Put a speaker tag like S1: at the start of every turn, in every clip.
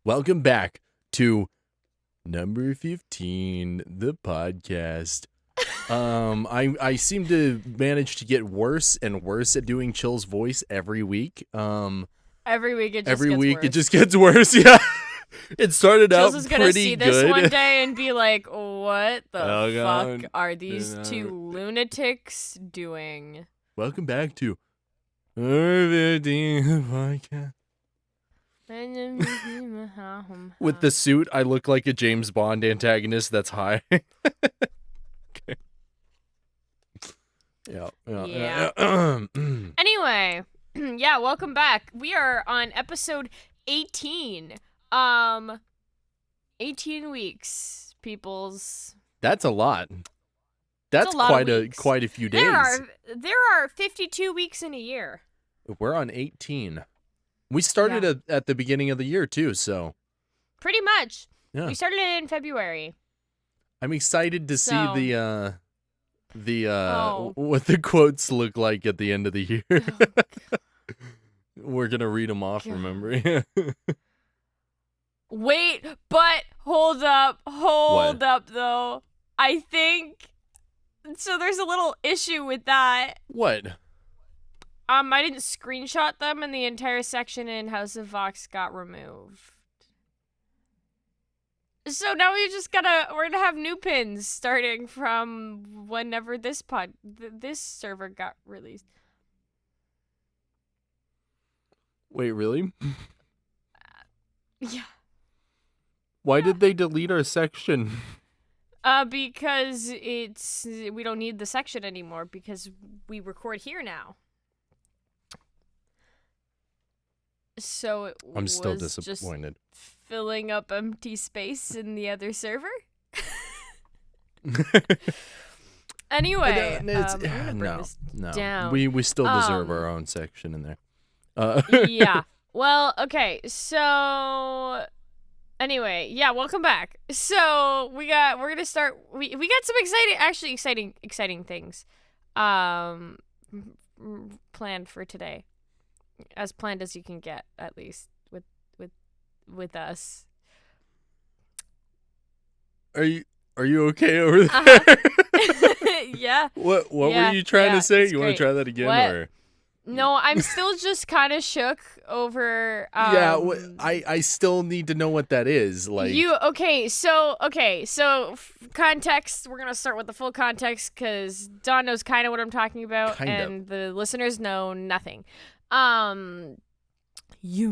S1: Welcome back to number 15, the podcast. I seem to manage to get worse and worse at doing Chill's voice every week.
S2: Every week it
S1: just gets worse. Yeah. It started
S2: Chills
S1: out
S2: is gonna
S1: pretty
S2: see
S1: good.
S2: this one day and be like, "What the
S1: God.
S2: fuck are these two lunatics doing?"
S1: Welcome back to number 15, the podcast. With the suit, I look like a James Bond antagonist that's high. Okay. Yeah.
S2: Anyway, yeah, welcome back. We are on episode 18. 18 weeks, peoples.
S1: That's a lot. That's quite a few days.
S2: There are 52 weeks in a year.
S1: We're on 18. We started at the beginning of the year too, so
S2: pretty much.
S1: Yeah.
S2: We started it in February.
S1: I'm excited to see what the quotes look like at the end of the year. We're gonna read them off. Remember?
S2: Wait, but hold up though. I think so. There's a little issue with that.
S1: What?
S2: I didn't screenshot them, and the entire section in House of Vox got removed. So now we're gonna have new pins starting from whenever this server got released.
S1: Wait, really?
S2: Yeah.
S1: Why did they delete our section?
S2: Because we don't need the section anymore because we record here now. So
S1: I'm still disappointed.
S2: Just filling up empty space in the other server. Anyway,
S1: no.
S2: down.
S1: We still deserve our own section in there.
S2: Yeah. Well, okay. So anyway, yeah, welcome back. So we're gonna start. We got some exciting things planned for today. As planned as you can get, at least with us.
S1: Are you okay over there?
S2: Yeah.
S1: What were you trying to say? You want to
S2: great.
S1: try that again?
S2: What?
S1: Or?
S2: No, I'm still just kind of shook over.
S1: I still need to know what that is. Like
S2: So context. We're gonna start with the full context because Don knows kind of what I'm talking about, and the listeners know nothing. You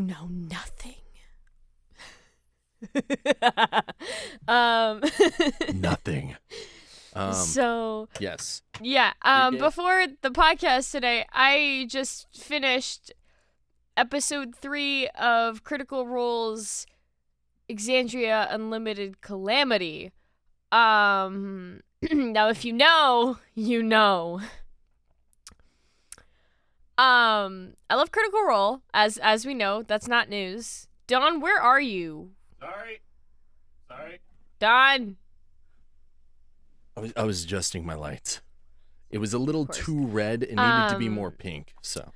S2: know nothing.
S1: Nothing.
S2: So
S1: yes.
S2: Yeah. Before the podcast today, I just finished episode 3 of Critical Role's Xandria Unlimited Calamity. Now if you know, you know. I love Critical Role, as we know. That's not news. Don, where are you?
S1: Sorry.
S2: Don.
S1: I was adjusting my lights. It was a little too red. It needed to be more pink. So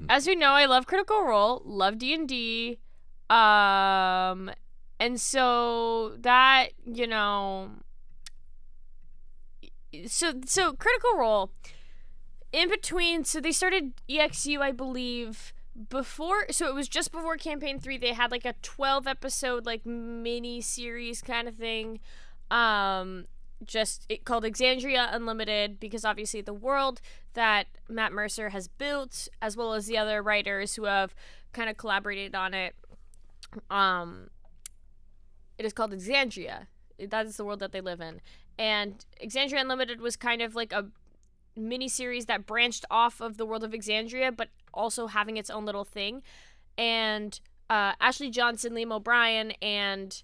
S2: as we know, I love Critical Role, love D&D, and so that so Critical Role. In between, so they started EXU, I believe, before. So it was just before Campaign 3. They had like a 12-episode like mini series kind of thing. Called Xandria Unlimited, because obviously the world that Matt Mercer has built, as well as the other writers who have kind of collaborated on it, it is called Xandria. That is the world that they live in. And Xandria Unlimited was kind of like a mini-series that branched off of the world of Xandria, but also having its own little thing. And Ashley Johnson, Liam O'Brien, and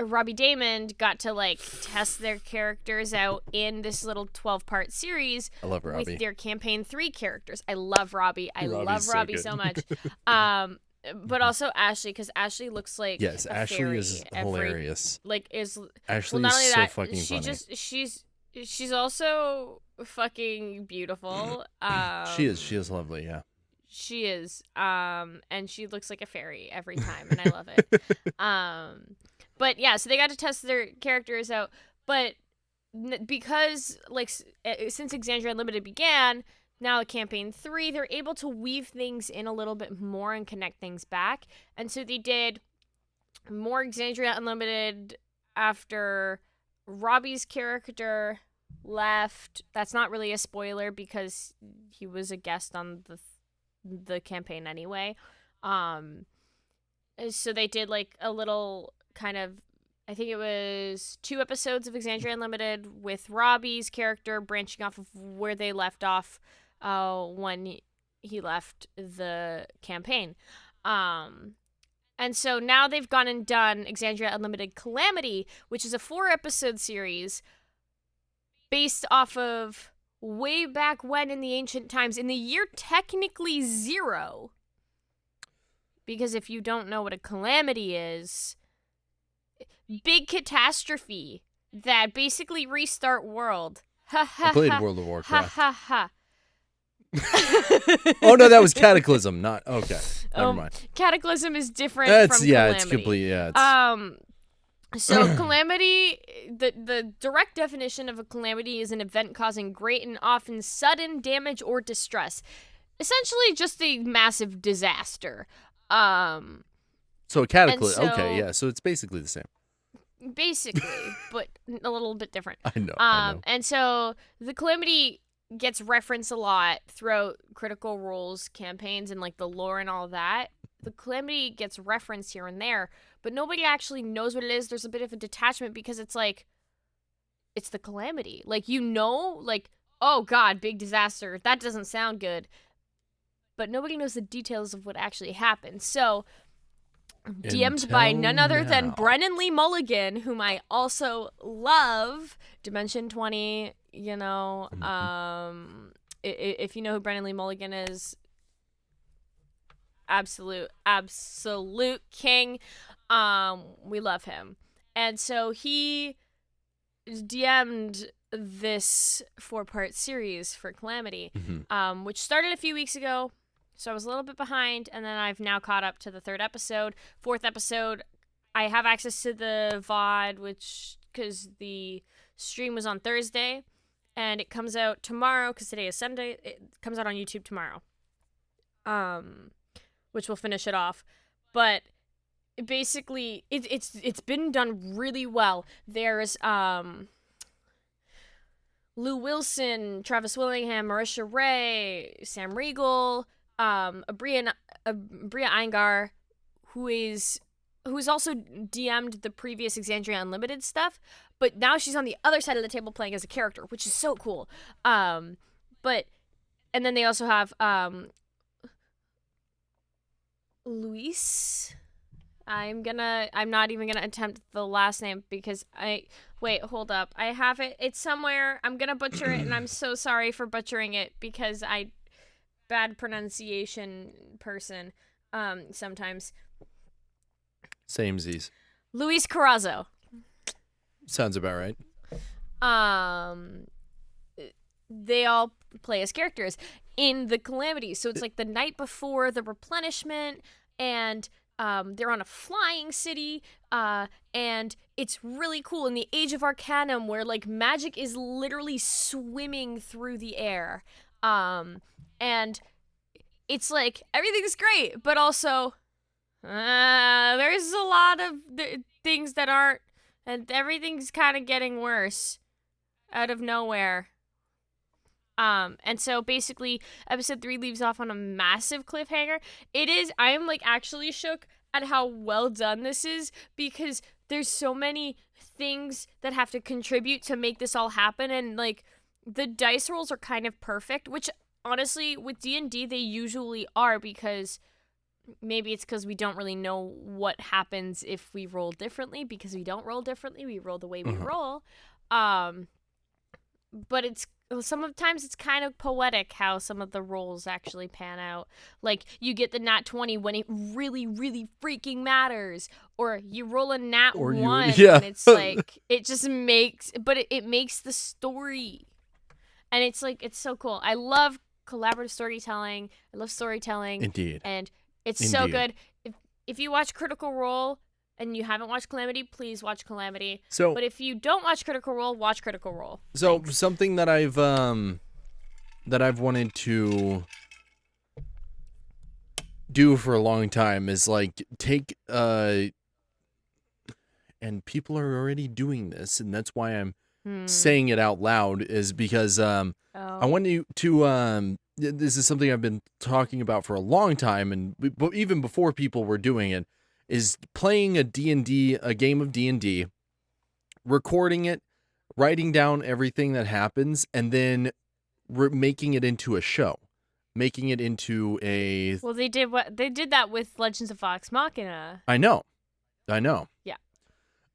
S2: Robbie Damon got to like test their characters out in this little 12-part series.
S1: I love Robbie.
S2: With their Campaign 3 characters. I love Robbie. I love Robbie so much. But also Ashley, because Ashley looks like
S1: Ashley
S2: fairy
S1: is hilarious.
S2: Ashley
S1: is so fucking funny.
S2: She's also fucking beautiful.
S1: She is lovely, yeah.
S2: She is. And she looks like a fairy every time, and I love it. But yeah, so they got to test their characters out. But because, like, since Xandria Unlimited began, now campaign 3, they're able to weave things in a little bit more and connect things back. And so they did more Xandria Unlimited after Robbie's character left. That's not really a spoiler because he was a guest on the campaign anyway. So they did like a little kind of, I think it was 2 episodes of Xandria Unlimited with Robbie's character branching off of where they left off when he left the campaign. And so now they've gone and done Xandria Unlimited Calamity, which is a 4-episode series based off of way back when in the ancient times, in the year technically 0. Because if you don't know what a calamity is, big catastrophe that basically restart world. Ha ha.
S1: I played World of Warcraft.
S2: Ha ha ha.
S1: Oh no, that was Cataclysm, not okay. Never mind.
S2: Cataclysm is different
S1: That's
S2: from
S1: yeah,
S2: Calamity.
S1: it's complete. Yeah. It's...
S2: So Calamity, the direct definition of a calamity is an event causing great and often sudden damage or distress. Essentially, just a massive disaster.
S1: So a cataclysm. Okay, yeah. So it's basically the same.
S2: Basically, but a little bit different.
S1: I know.
S2: And so the calamity gets referenced a lot throughout Critical Role's campaigns and like the lore and all that. The calamity gets referenced here and there, but nobody actually knows what it is. There's a bit of a detachment because it's like, it's the calamity. Like, like, oh God, big disaster. That doesn't sound good. But nobody knows the details of what actually happened. So, DM'd by none other than Brennan Lee Mulligan, whom I also love. Dimension 20, you know. If you know who Brennan Lee Mulligan is, absolute king. We love him. And so he DM'd this 4-part series for Calamity, which started a few weeks ago. So I was a little bit behind, and then I've now caught up to the 3rd episode. 4th episode, I have access to the VOD, because the stream was on Thursday, and it comes out tomorrow, because today is Sunday. It comes out on YouTube tomorrow, which will finish it off. But basically, it's been done really well. There's Lou Wilson, Travis Willingham, Marisha Ray, Sam Riegel, Bria Iyengar, who's also DM'd the previous Xandria Unlimited stuff, but now she's on the other side of the table playing as a character, which is so cool. And then they also have Luis. I'm not even gonna attempt the last name because wait, hold up. I have it. It's somewhere. I'm gonna butcher it, and I'm so sorry for butchering it because bad pronunciation person, sometimes.
S1: Samesies.
S2: Luis Carrazzo.
S1: Sounds about right.
S2: They all play as characters in the Calamity. So it's like the night before the replenishment, and they're on a flying city, and it's really cool in the Age of Arcanum where like magic is literally swimming through the air. And it's like everything's great, but also there's a lot of things that aren't, and everything's kind of getting worse out of nowhere. And so basically episode 3 leaves off on a massive cliffhanger. I am like actually shook at how well done this is, because there's so many things that have to contribute to make this all happen, and like the dice rolls are kind of perfect, which honestly with D&D they usually are, because maybe it's because we don't really know what happens if we roll differently, because we don't roll differently, we roll the way we roll. But sometimes it's kind of poetic how some of the rolls actually pan out. Like, you get the nat 20 when it really, really freaking matters. Or you roll a nat 1 and it's like, it just makes, but it makes the story. And it's like, it's so cool. I love collaborative storytelling. I love storytelling.
S1: Indeed.
S2: And it's so good. If you watch Critical Role and you haven't watched Calamity, please watch Calamity.
S1: So,
S2: but if you don't watch Critical Role, watch Critical Role.
S1: So
S2: Thanks.
S1: something that I've wanted to do for a long time is like take and people are already doing this, and that's why I'm saying it out loud, is because I want to this is something I've been talking about for a long time, and even before people were doing it, is playing a D&D, a game of D&D, recording it, writing down everything that happens, and then making it into a show, making it into a.
S2: Well, they did that with Legends of Vox Machina.
S1: I know.
S2: Yeah.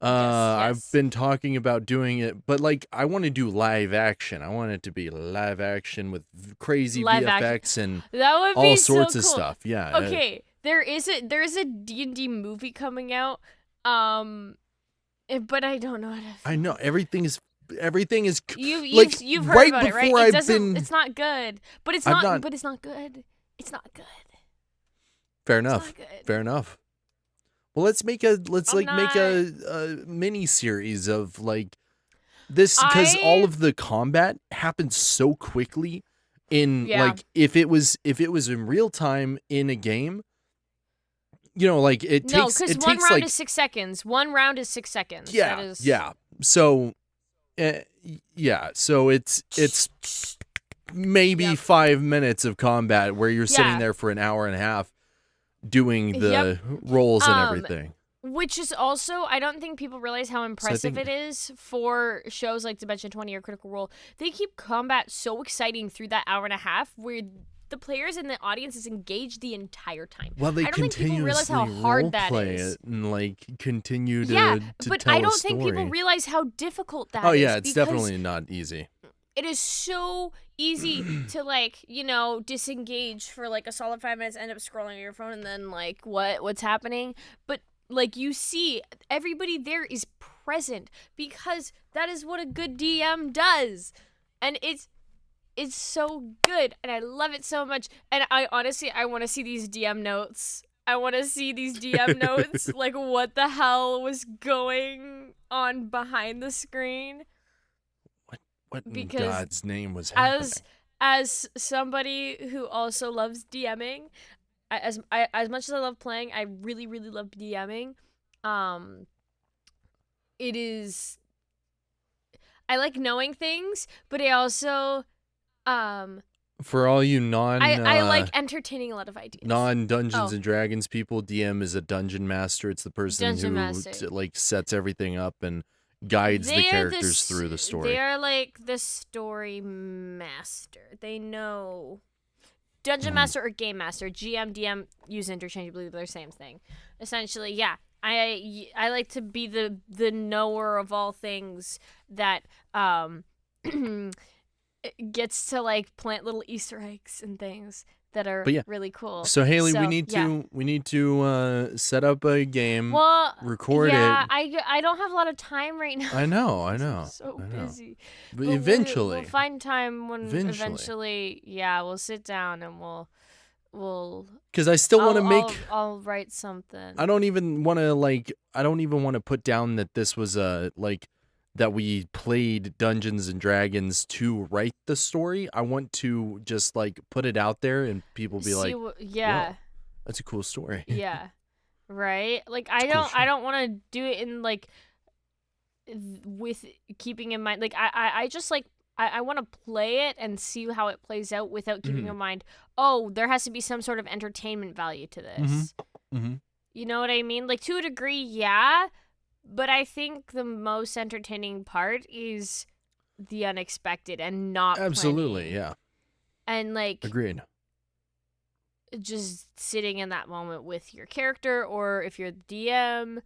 S2: Yes.
S1: I've been talking about doing it, but like I want to do live action. I want it to be live action with crazy
S2: live
S1: VFX and
S2: that would
S1: all
S2: be
S1: sorts
S2: so
S1: of
S2: cool.
S1: stuff. Yeah.
S2: Okay, there is a D&D movie coming out. But I don't know how to.
S1: I know everything is.
S2: You've heard
S1: right
S2: about it, right?
S1: before
S2: It doesn't. It's not good, but it's not. But it's not good. It's not good.
S1: Fair enough.
S2: It's not good.
S1: Fair enough. Well, let's make a mini series of like this, because all of the combat happens so quickly in like if it was in real time in a game. Like it takes.
S2: No, because one round
S1: like,
S2: is 6 seconds. 1 round is 6 seconds.
S1: Yeah,
S2: that is...
S1: yeah. So, So it's maybe 5 minutes of combat where you're sitting there for an hour and a half doing the rolls and everything.
S2: Which is also, I don't think people realize how impressive it is for shows like Dimension 20 or Critical Role. They keep combat so exciting through that hour and a half where the players and the audience is engaged the entire time.
S1: Well, they
S2: I don't think people realize how hard that is.
S1: It and like continue to
S2: but
S1: tell
S2: I don't
S1: a story.
S2: think people realize how difficult that is.
S1: Oh yeah, it's definitely not easy.
S2: It is so easy to disengage for like a solid 5 minutes, end up scrolling on your phone, and then like what's happening. But like you see, everybody there is present because that is what a good DM does, and it's so good, and I love it so much. And I honestly want to see these DM notes. I want to see these DM notes, like what the hell was going on behind the screen.
S1: What in God's name was happening?
S2: As somebody who also loves DMing, as much as I love playing, I really, really love DMing. It is. I like knowing things, but I also.
S1: For all you
S2: I like entertaining a lot of ideas.
S1: Non-Dungeons and Dragons people, DM is a dungeon master. It's the person who sets everything up and guides the characters through the story.
S2: They are like the story master. They know. Dungeon master or game master, GM, DM use interchangeably, but they're the same thing. Essentially, yeah. I like to be the knower of all things that gets to like plant little Easter eggs and things that are really cool.
S1: So Hayley, we need to set up a game. Record it.
S2: I don't have a lot of time right now.
S1: I know.
S2: I'm so busy.
S1: But eventually,
S2: we'll find time when eventually we'll sit down and we'll.
S1: Because I still want to make.
S2: I'll write something.
S1: I don't even want to put down that this was that we played Dungeons and Dragons to write the story. I want to just like put it out there and people be wow, that's a cool story.
S2: Yeah. Right? Like I don't want to do it in like with keeping in mind, like I just like I want to play it and see how it plays out without keeping in mind, there has to be some sort of entertainment value to this. You know what I mean? Like to a degree, yeah. But I think the most entertaining part is the unexpected and not
S1: absolutely
S2: planning.
S1: Yeah.
S2: And like
S1: agreed.
S2: Just sitting in that moment with your character, or if you're the DM,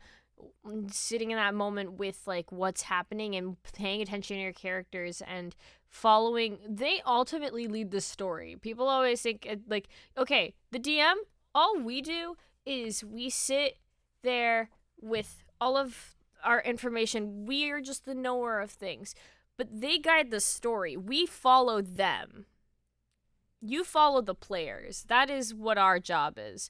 S2: sitting in that moment with like what's happening and paying attention to your characters and following. They ultimately lead the story. People always think like, okay, the DM, all we do is we sit there with all of our information. We are just the knower of things, but they guide the story. We follow them. you follow the players. That is what our job is.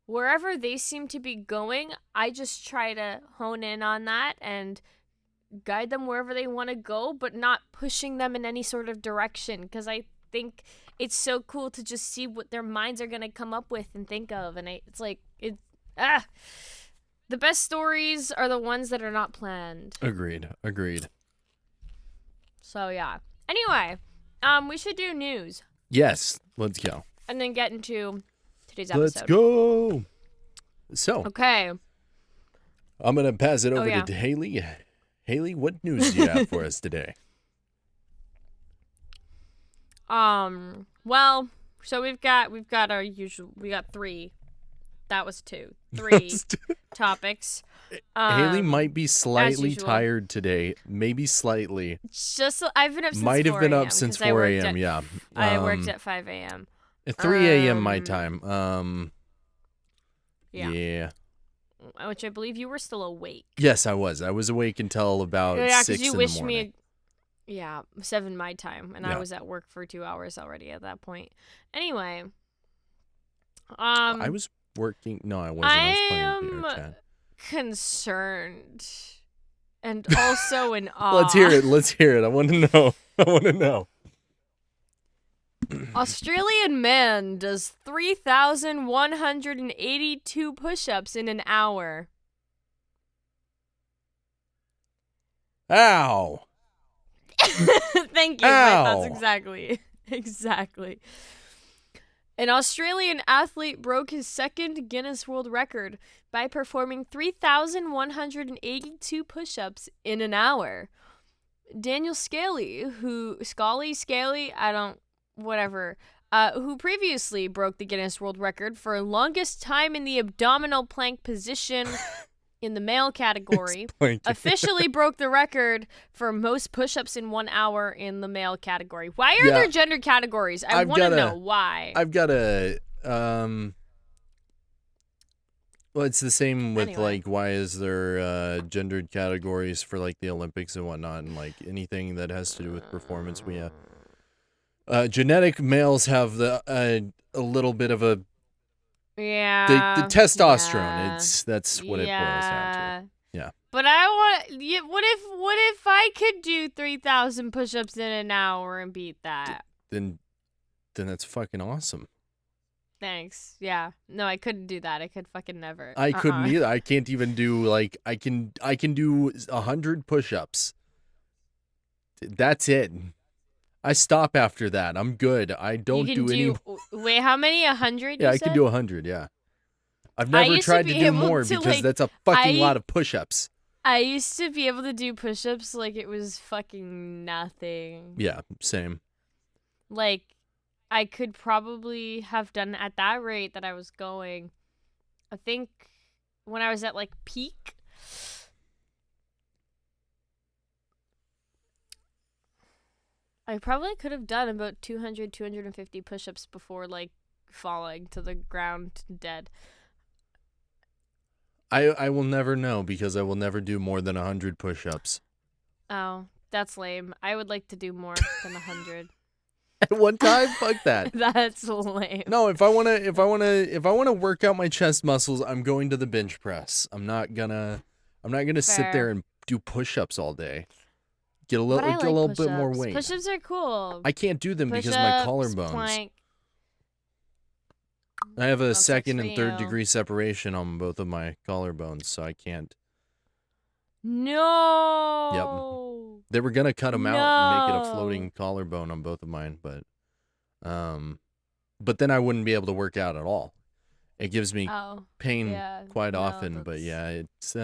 S2: Wherever they seem to be going, I just try to hone in on that and guide them wherever they want to go, but not pushing them in any sort of direction, because I think it's so cool to just see what their minds are going to come up with and think of. And it's like, the best stories are the ones that are not planned.
S1: Agreed.
S2: So, yeah. Anyway, we should do news.
S1: Yes, let's go.
S2: And then get into today's episode.
S1: Let's go. So,
S2: okay.
S1: I'm going to pass it over
S2: yeah.
S1: to Hayley. Hayley, what news do you have for us today?
S2: Well, so we've got our usual, we got 3. That was 2. 3 topics.
S1: Hayley might be slightly tired today, maybe slightly.
S2: Just I've been up since
S1: might
S2: 4
S1: have been
S2: a.m.
S1: up since 4 a.m. Yeah,
S2: I worked at 5 a.m.
S1: At 3 a.m. my time. Yeah.
S2: Which I believe you were still awake.
S1: Yes, I was. I was awake until about 6 in the morning.
S2: 7 my time, and I was at work for 2 hours already at that point. Anyway,
S1: I was working. No, I wasn't. I was playing VR chat.
S2: Concerned, and also in awe.
S1: Let's hear it. I want to know.
S2: Australian man does 3,182 push-ups in an hour.
S1: Ow.
S2: Thank you.
S1: Ow.
S2: My thoughts exactly. An Australian athlete broke his second Guinness World Record by performing 3,182 push-ups in an hour. Daniel Scaly, who previously broke the Guinness World Record for longest time in the abdominal plank position in the male category, officially broke the record for most push-ups in 1 hour in the male category. Why are there gender categories? I want to know why.
S1: I've got a well, it's the same with like, why is there gendered categories for like the Olympics and whatnot, and like anything that has to do with performance. We genetic males have a little bit of a the testosterone. That's what it boils down to. Yeah.
S2: But what if I could do 3,000 push-ups in an hour and beat that?
S1: Then that's fucking awesome.
S2: Thanks. Yeah. No, I couldn't do that. I could fucking never.
S1: I couldn't either. I can't even do like I can do 100 push-ups. That's it. I stop after that. I'm good. I don't do any.
S2: Wait, how many? 100?
S1: Yeah, I can do 100. Yeah. I've never tried to do more because that's a fucking lot of push-ups.
S2: I used to be able to do push-ups like it was fucking nothing.
S1: Yeah, same.
S2: Like, I could probably have done at that rate that I was going. I think when I was at like peak. I probably could have done about 200, 250 push-ups before like falling to the ground dead.
S1: I will never know because I will never do more than 100 push-ups.
S2: Oh, that's lame. I would like to do more than 100.
S1: At one time? Fuck that.
S2: That's lame.
S1: No, if I wanna work out my chest muscles, I'm going to the bench press. I'm not gonna sit there and do push-ups all day. Get a little bit more weight.
S2: Push-ups are cool.
S1: I can't do them because my collarbones.
S2: Plank.
S1: I have a second and third degree separation on both of my collarbones, so I can't.
S2: No.
S1: Yep. They were gonna cut them out and make it a floating collarbone on both of mine, but then I wouldn't be able to work out at all. It gives me pain quite often, but yeah, it's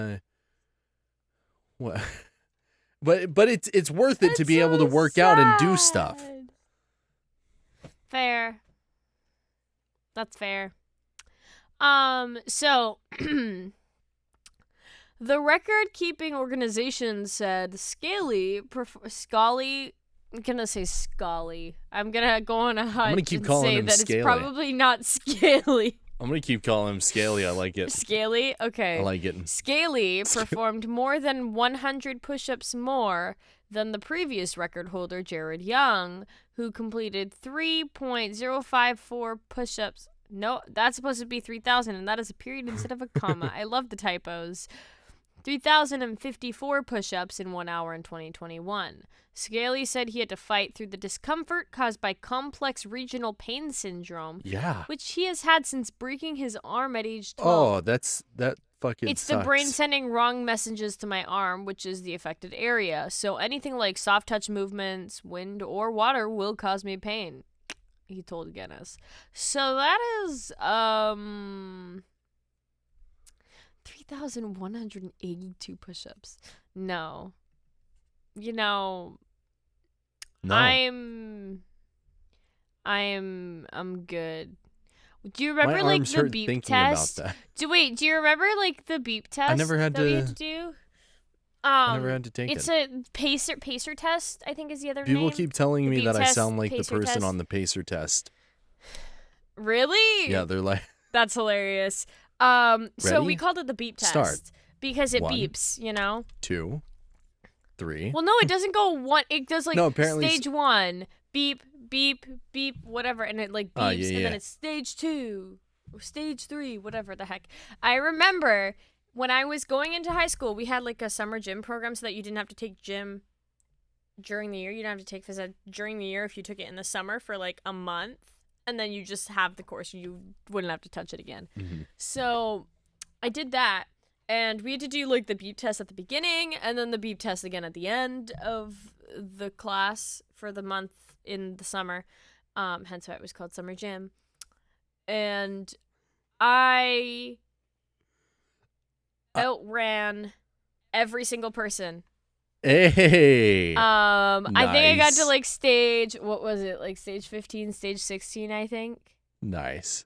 S1: what. But it's worth it to be able to work out and do stuff.
S2: Fair. That's fair. So the record-keeping organization said Scaly. I'm gonna say Scaly. I'm gonna go on a hunch and say that
S1: Scaly.
S2: It's probably not Scaly.
S1: I'm gonna keep calling him Scaly. I like it.
S2: Scaly? Okay.
S1: I like it.
S2: Scaly performed more than 100 push-ups more than the previous record holder, Jared Young, who completed 3.054 push-ups. No, that's supposed to be 3,000, and that is a period instead of a comma. I love the typos. 3,054 push-ups in 1 hour in 2021. Scaly said he had to fight through the discomfort caused by complex regional pain syndrome, which he has had since breaking his arm at age 12.
S1: Oh, that fucking
S2: It's
S1: sucks.
S2: the brain sending wrong messages to my arm, which is the affected area. So anything like soft touch movements, wind, or water will cause me pain, he told Guinness. So that is 3,182 push-ups. No. You know,
S1: No.
S2: I'm good. Do you remember
S1: My
S2: like
S1: arms
S2: the
S1: hurt
S2: beep
S1: thinking
S2: test?
S1: about that.
S2: Do you remember like the beep test?
S1: I never had
S2: that we
S1: to.
S2: had to do.
S1: I never had to take
S2: It's
S1: it.
S2: a pacer test, I think is the other
S1: People
S2: name.
S1: keep telling
S2: The
S1: me
S2: beep
S1: that I
S2: test,
S1: sound like the
S2: pacer
S1: person
S2: test.
S1: on the pacer test.
S2: Really?
S1: Yeah, they're like,
S2: That's hilarious. So we
S1: Ready?
S2: called it the beep test
S1: Start.
S2: because it
S1: 1,
S2: beeps, you know.
S1: 2, 3.
S2: Well, no, it doesn't go one. It does like
S1: No, apparently
S2: stage 1, beep, beep, beep, whatever, and it like beeps,
S1: yeah,
S2: and then
S1: yeah.
S2: it's stage 2, or stage 3, whatever the heck. I remember when I was going into high school, we had like a summer gym program so that you didn't have to take gym during the year. You didn't have to take phys ed during the year if you took it in the summer for like a month, and then you just have the course. You wouldn't have to touch it again.
S1: Mm-hmm.
S2: So I did that. And we had to do, like, the beep test at the beginning and then the beep test again at the end of the class for the month in the summer. Hence why it was called Summer Gym. And I outran every single person.
S1: Hey.
S2: I think I got to,
S1: Nice.
S2: like, stage, what was it? Like, stage 15, stage 16, I think.
S1: Nice.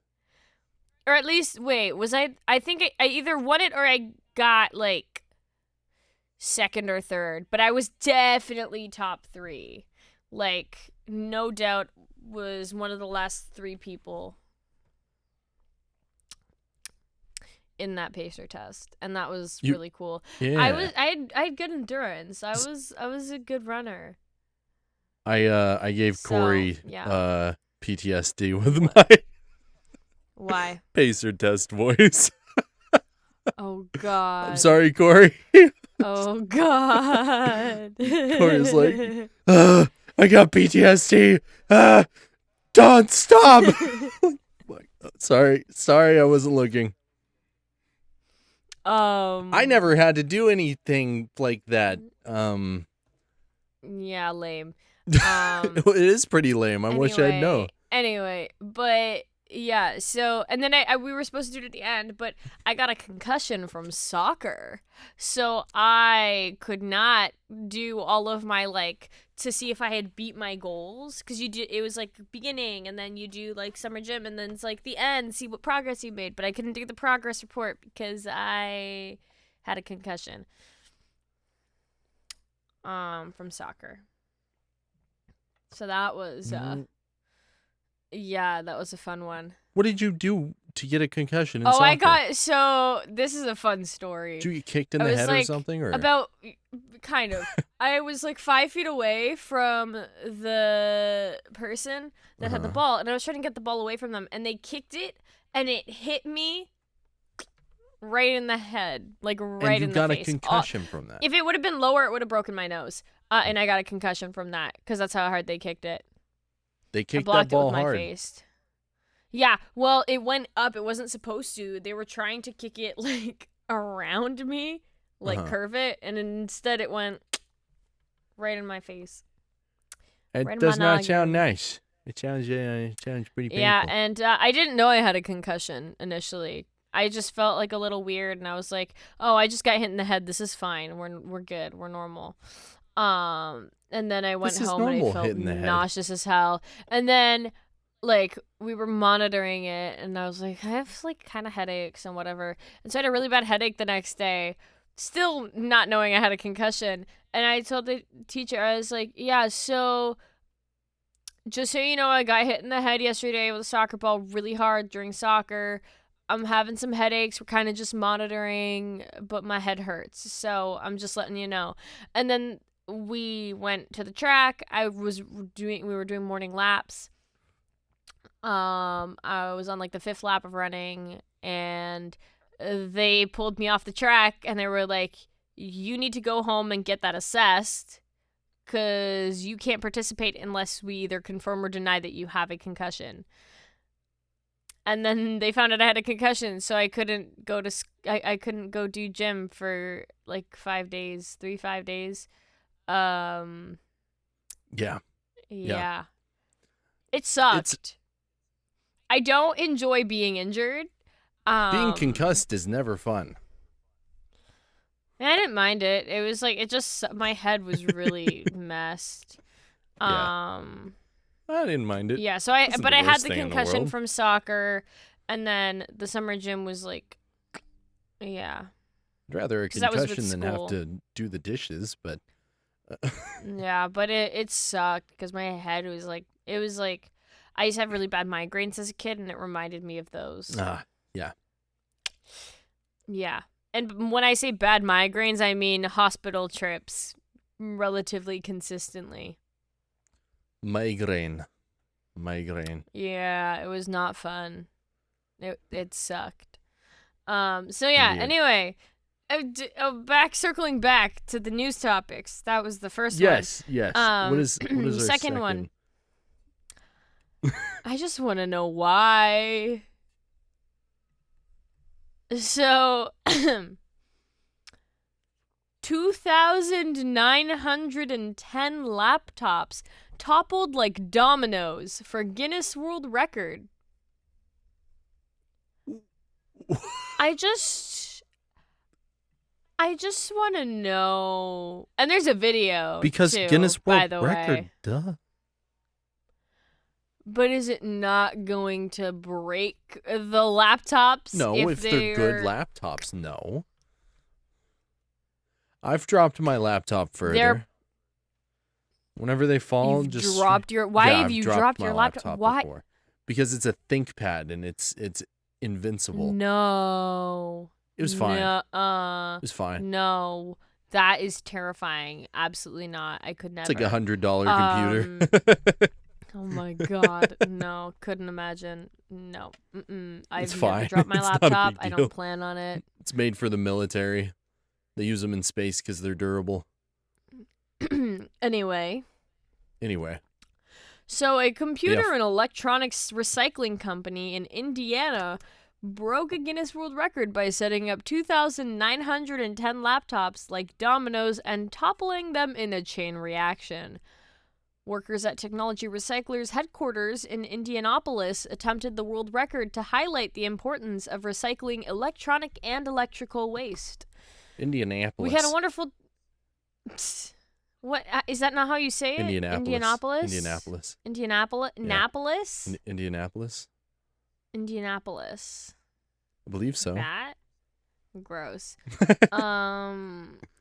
S2: Or at least, wait, was I think I either won it or I got, like, second or third. But I was definitely top 3. Like, no doubt was one of the last 3 people in that pacer test. And that was really cool.
S1: Yeah.
S2: I had good endurance. I was a good runner.
S1: I gave Corey
S2: yeah.
S1: PTSD with my
S2: Why?
S1: pacer test voice.
S2: Oh, God.
S1: I'm sorry, Corey.
S2: Oh, God.
S1: Corey's like, I got PTSD. Don't stop. Like, sorry, I wasn't looking. I never had to do anything like that.
S2: Yeah, lame.
S1: It is pretty lame. I wish I'd know.
S2: Anyway, but yeah, so, and then we were supposed to do it at the end, but I got a concussion from soccer. So I could not do all of my, like, to see if I had beat my goals. Because it was like beginning, and then you do like summer gym, and then it's like the end, see what progress you made. But I couldn't do the progress report because I had a concussion. From soccer. So that was, yeah, that was a fun one.
S1: What did you do to get a concussion in soccer?
S2: So this is a fun story.
S1: Did you get kicked in the head or something? Or?
S2: Kind of. I was like 5 feet away from the person that had the ball, and I was trying to get the ball away from them, and they kicked it, and it hit me right in the head, like right in the face.
S1: And you got a concussion from that.
S2: If it would have been lower, it would have broken my nose. And I got a concussion from that because that's how hard they kicked it.
S1: They kicked that ball
S2: it with
S1: hard.
S2: My face. Yeah, well, it went up. It wasn't supposed to. They were trying to kick it like around me, like curve it, and instead it went right in my face.
S1: It
S2: right
S1: does not sound nice. It sounds pretty painful.
S2: Yeah, and I didn't know I had a concussion initially. I just felt like a little weird, and I was like, "Oh, I just got hit in the head. This is fine. We're good. We're normal." And then I went home and I felt nauseous as hell. And then, like, we were monitoring it, and I was like, I have like kind of headaches and whatever. And so I had a really bad headache the next day, still not knowing I had a concussion. And I told the teacher, I was like, yeah, so just so you know, I got hit in the head yesterday with a soccer ball really hard during soccer. I'm having some headaches. We're kind of just monitoring, but my head hurts. So I'm just letting you know. And then we went to the track. We were doing morning laps. I was on like the 5th lap of running, and they pulled me off the track, and they were like, you need to go home and get that assessed, because you can't participate unless we either confirm or deny that you have a concussion. And then they found out I had a concussion, so I couldn't go I couldn't go do gym for like 5 days.
S1: Yeah.
S2: Yeah. It sucked. I don't enjoy being injured.
S1: Being concussed is never fun.
S2: I didn't mind it. It was like, my head was really messed.
S1: Yeah. I didn't mind it.
S2: Yeah, so I
S1: Wasn't
S2: but
S1: the
S2: I had
S1: worst
S2: the
S1: thing in the
S2: concussion
S1: world.
S2: from soccer, and then the summer gym was like, yeah.
S1: I'd rather a
S2: 'Cause that was with
S1: concussion than have
S2: school.
S1: to do the dishes, but
S2: Yeah, but it sucked because my head was like, it was like, I used to have really bad migraines as a kid, and it reminded me of those.
S1: yeah.
S2: Yeah. And when I say bad migraines, I mean hospital trips relatively consistently.
S1: Migraine.
S2: Yeah, it was not fun. It sucked. So yeah,
S1: Indeed.
S2: anyway, circling back to the news topics. That was the first
S1: Yes.
S2: one.
S1: What is our
S2: second one? I just want to know why. So, 2,910 laptops toppled like dominoes for Guinness World Record. I just want to know. And there's a video
S1: Because
S2: too,
S1: Guinness
S2: by
S1: World
S2: the
S1: Record,
S2: way.
S1: duh.
S2: But is it not going to break the laptops?
S1: No, if they're good laptops, no. I've dropped my laptop further. Whenever they fall,
S2: You've
S1: just
S2: dropped your. Why
S1: Yeah,
S2: have
S1: I've
S2: you
S1: dropped
S2: dropped
S1: my
S2: your laptop? Why?
S1: before. Because it's a ThinkPad and it's invincible.
S2: No.
S1: It was fine.
S2: No.
S1: It was fine.
S2: No. That is terrifying. Absolutely not. I could never.
S1: It's like $100 computer.
S2: Oh my god. No. Couldn't imagine. No. I've
S1: It's
S2: never
S1: fine.
S2: dropped my
S1: It's not a big
S2: laptop. I
S1: deal.
S2: don't plan on it.
S1: It's made for the military. They use them in space because they're durable.
S2: Anyway. So a computer and electronics recycling company in Indiana broke a Guinness World Record by setting up 2,910 laptops like dominoes and toppling them in a chain reaction. Workers at Technology Recyclers headquarters in Indianapolis attempted the world record to highlight the importance of recycling electronic and electrical waste.
S1: Indianapolis.
S2: We had a wonderful... What is that not how you say it?
S1: Indianapolis.
S2: Indianapolis.
S1: I believe so.
S2: That? Gross.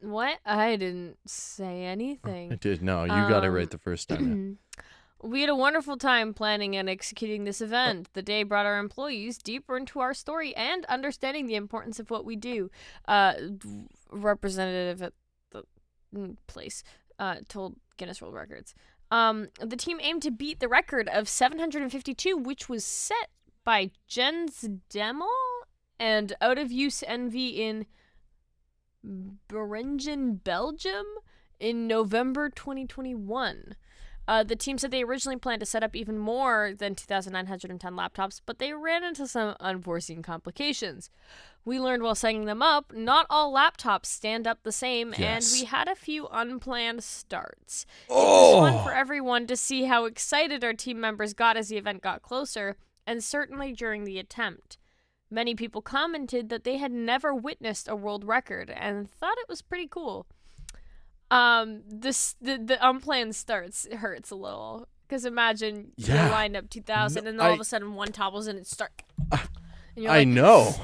S2: What? I didn't say anything.
S1: I did. No, you got it right the first time.
S2: We had a wonderful time planning and executing this event. The day brought our employees deeper into our story and understanding the importance of what we do. Representative at the place told Guinness World Records. The team aimed to beat the record of 752, which was set by Jens Demo and Out of Use NV in Beringen, Belgium in November 2021. The team said they originally planned to set up even more than 2,910 laptops, but they ran into some unforeseen complications. We learned while setting them up, not all laptops stand up the same, and we had a few unplanned starts. It was fun for everyone to see how excited our team members got as the event got closer, and certainly during the attempt. Many people commented that they had never witnessed a world record and thought it was pretty cool. The unplanned starts hurts a little, because imagine you're lined up 2,000 and all of a sudden one topples and it starts.
S1: I know.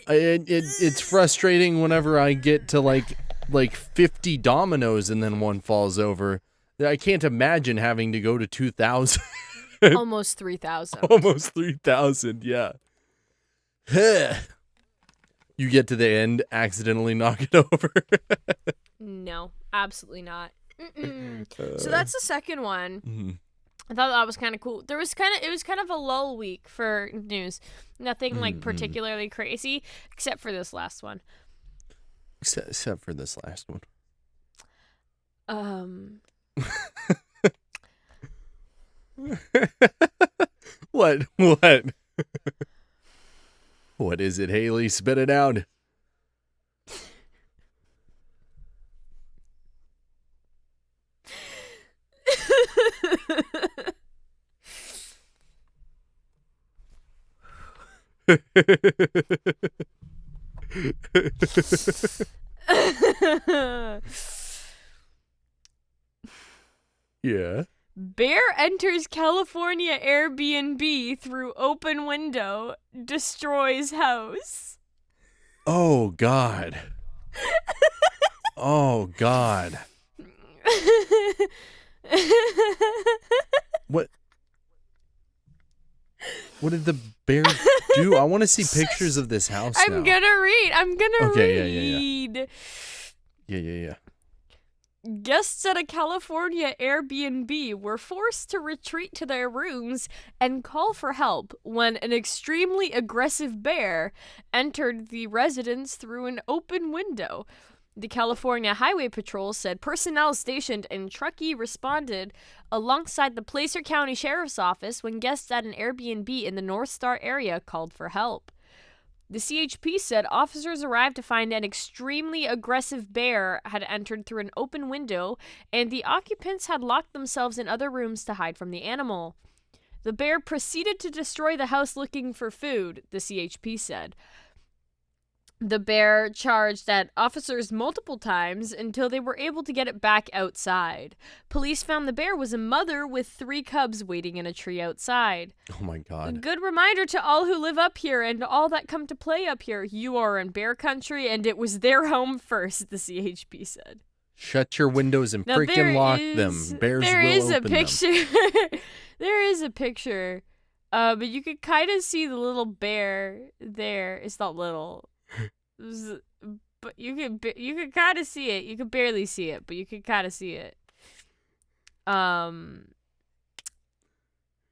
S1: It's frustrating whenever I get to like 50 dominoes and then one falls over. I can't imagine having to go to 2,000.
S2: Almost 3,000.
S1: Almost 3,000, yeah. You get to the end, accidentally knock it over.
S2: Nope. No, absolutely not. So that's the second one.
S1: Mm-hmm.
S2: I thought that was kind of cool. It was kind of a lull week for news. Nothing like particularly crazy, except for this last one.
S1: Except for this last one. What? What is it, Hayley? Spit it out. Yeah.
S2: Bear enters California Airbnb through open window, destroys house.
S1: Oh, God. Oh, God. What? What did the bear do? I want to see pictures of this house now.
S2: I'm gonna read.
S1: Okay, yeah.
S2: Guests at a California Airbnb were forced to retreat to their rooms and call for help when an extremely aggressive bear entered the residence through an open window. The California Highway Patrol said personnel stationed in Truckee responded alongside the Placer County Sheriff's Office when guests at an Airbnb in the North Star area called for help. The CHP said officers arrived to find an extremely aggressive bear had entered through an open window, and the occupants had locked themselves in other rooms to hide from the animal. The bear proceeded to destroy the house looking for food, the CHP said. The bear charged at officers multiple times until they were able to get it back outside. Police found the bear was a mother with 3 cubs waiting in a tree outside.
S1: Oh, my God.
S2: A good reminder to all who live up here and all that come to play up here. You are in bear country, and it was their home first, the CHP said.
S1: Shut your windows and freaking lock them. Bears will open them.
S2: There is a picture, but you could kind of see the little bear there. It's not little. But you could kind of see it. You could barely see it, but you could kind of see it.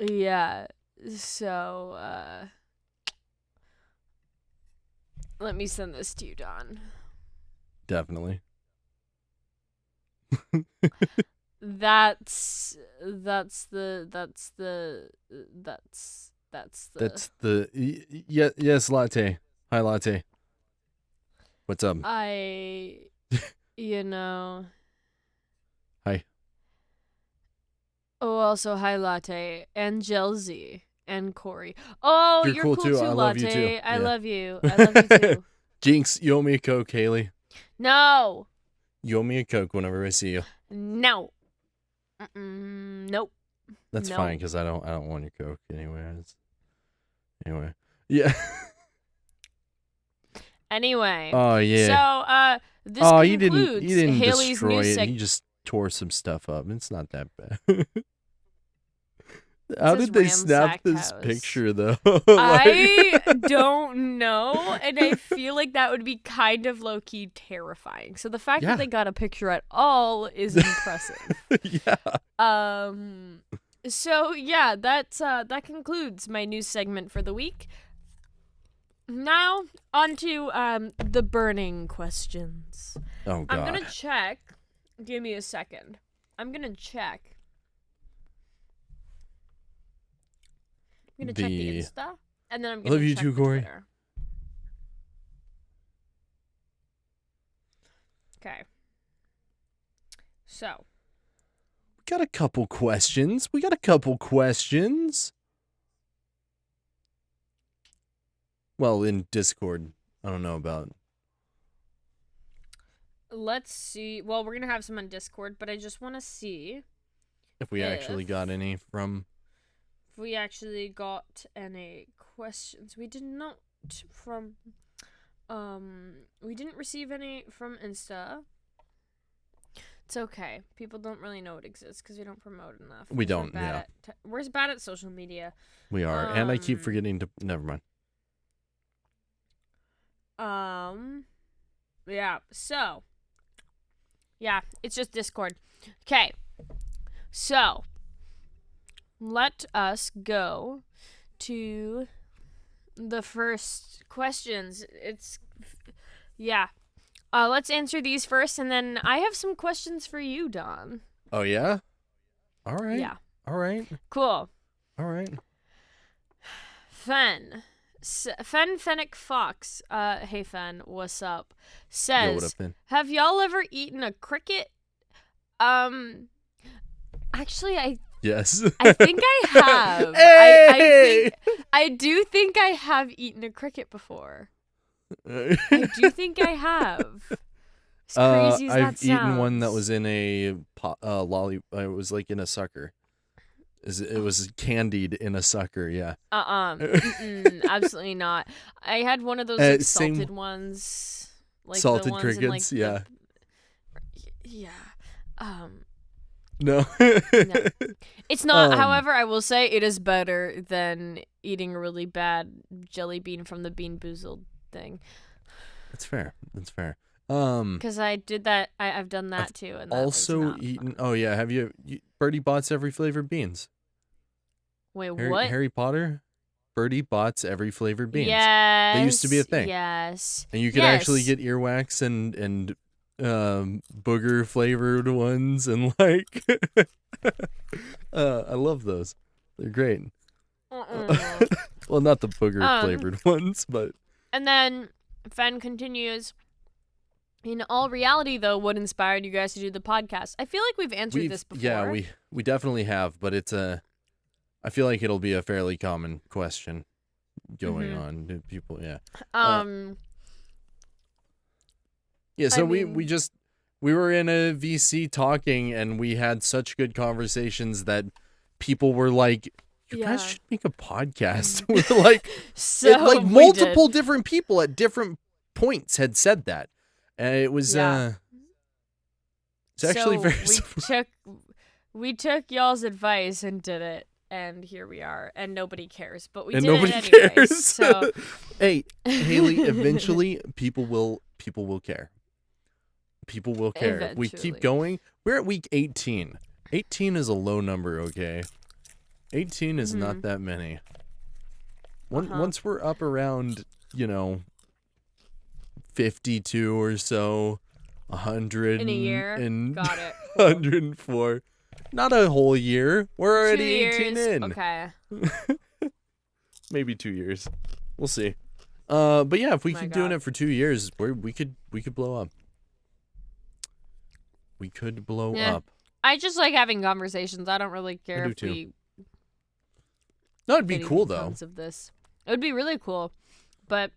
S2: Yeah. So, let me send this to you, Don.
S1: Definitely.
S2: That's
S1: yes, latte. Hi, latte. What's up?
S2: Hi. Oh, also hi, latte and Jelzy and Corey. Oh, you're cool too,
S1: I
S2: latte.
S1: love you too.
S2: I
S1: Yeah.
S2: love you. I love you too.
S1: Jinx, you owe me a Coke, Hayley.
S2: No.
S1: You owe me a Coke whenever I see you.
S2: No. Nope.
S1: That's
S2: No.
S1: fine, because I don't want your Coke anyways. Anyway. Yeah.
S2: Anyway.
S1: Oh, yeah.
S2: So, this
S1: you
S2: concludes
S1: didn't
S2: Hayley's
S1: destroy
S2: new
S1: it. You just tore some stuff up. It's not that bad. How
S2: says
S1: did they snap
S2: ransack
S1: this
S2: house.
S1: picture, though?
S2: I don't know, and I feel like that would be kind of low-key terrifying. So the fact
S1: Yeah.
S2: that they got a picture at all is impressive.
S1: Yeah.
S2: So yeah, that concludes my news segment for the week. Now, on to the burning questions.
S1: Oh, God.
S2: I'm gonna check. Give me a second. I'm gonna check. I'm gonna check the Insta, and then I'm gonna
S1: love you
S2: check
S1: too,
S2: the
S1: Corey.
S2: Twitter. Okay. So.
S1: We got a couple questions. Well, in Discord. I don't know about.
S2: Let's see. Well, we're gonna have some on Discord, but I just want to see
S1: If we actually got any from.
S2: if we actually got any questions. We did not from. We didn't receive any from Insta. It's okay. People don't really know it exists because we don't promote enough.
S1: We don't, yeah.
S2: We're bad at social media.
S1: We are. And I keep forgetting to. Never mind.
S2: Yeah. So, Yeah, it's just Discord. Okay. So, let us go to the first questions. Yeah. Let's answer these first, and then I have some questions for you, Don.
S1: Oh, yeah? All right.
S2: Yeah.
S1: All right.
S2: Cool.
S1: All right.
S2: Fennec Fox, hey Fen, what's up?
S1: Yo,
S2: Says,
S1: what up, then?
S2: have y'all ever eaten a cricket? Actually,
S1: Yes.
S2: I think I have.
S1: Hey!
S2: I do think I have eaten a cricket before. I do think I have. As crazy as that
S1: I've eaten one that
S2: sounds.
S1: was in a lolly. It was like in a sucker. It was candied in a sucker. Yeah.
S2: Absolutely not. I had one of those like salted ones, like
S1: salted
S2: the ones
S1: crickets.
S2: in, like,
S1: Yeah.
S2: No.
S1: No.
S2: It's not. However, I will say it is better than eating a really bad jelly bean from the Bean Boozled thing.
S1: That's fair. That's fair.
S2: Because I did that. I've done that too. And that
S1: also
S2: was not
S1: eaten.
S2: fun.
S1: Oh yeah. Have you Birdie Bots every flavored beans?
S2: Wait, what?
S1: Harry Potter. Birdie Bots every flavored beans.
S2: Yes.
S1: They used to be a thing.
S2: Yes.
S1: And you could actually get earwax and booger flavored ones and like I love those. They're great. Well, not the booger flavored ones, but
S2: and then Fen continues, in all reality though, what inspired you guys to do the podcast? I feel like we've answered this before.
S1: Yeah, we definitely have, but I feel like it'll be a fairly common question going on to people. Yeah. Yeah, so we were in a VC talking, and we had such good conversations that people were like, you guys should make a podcast. We're like,
S2: so
S1: multiple different people at different points had said that. And it was it's actually very
S2: we took y'all's advice and did it, and here we are, and nobody cares, but we did it anyway. So
S1: hey, Hayley, eventually people will care. People will care. If we keep going, we're at week 18. 18 is a low number, okay? 18 is not that many. Once we're up around, 52 or so, 100
S2: in a year,
S1: and
S2: got it. Cool.
S1: 104. Not a whole year. We're already 18 in.
S2: Okay.
S1: Maybe 2 years. We'll see. But yeah, if we keep doing it for 2 years, we could blow up. We could blow up.
S2: I just like having conversations. I don't really care if we.
S1: No, it'd be cool though.
S2: Of this, it would be really cool, but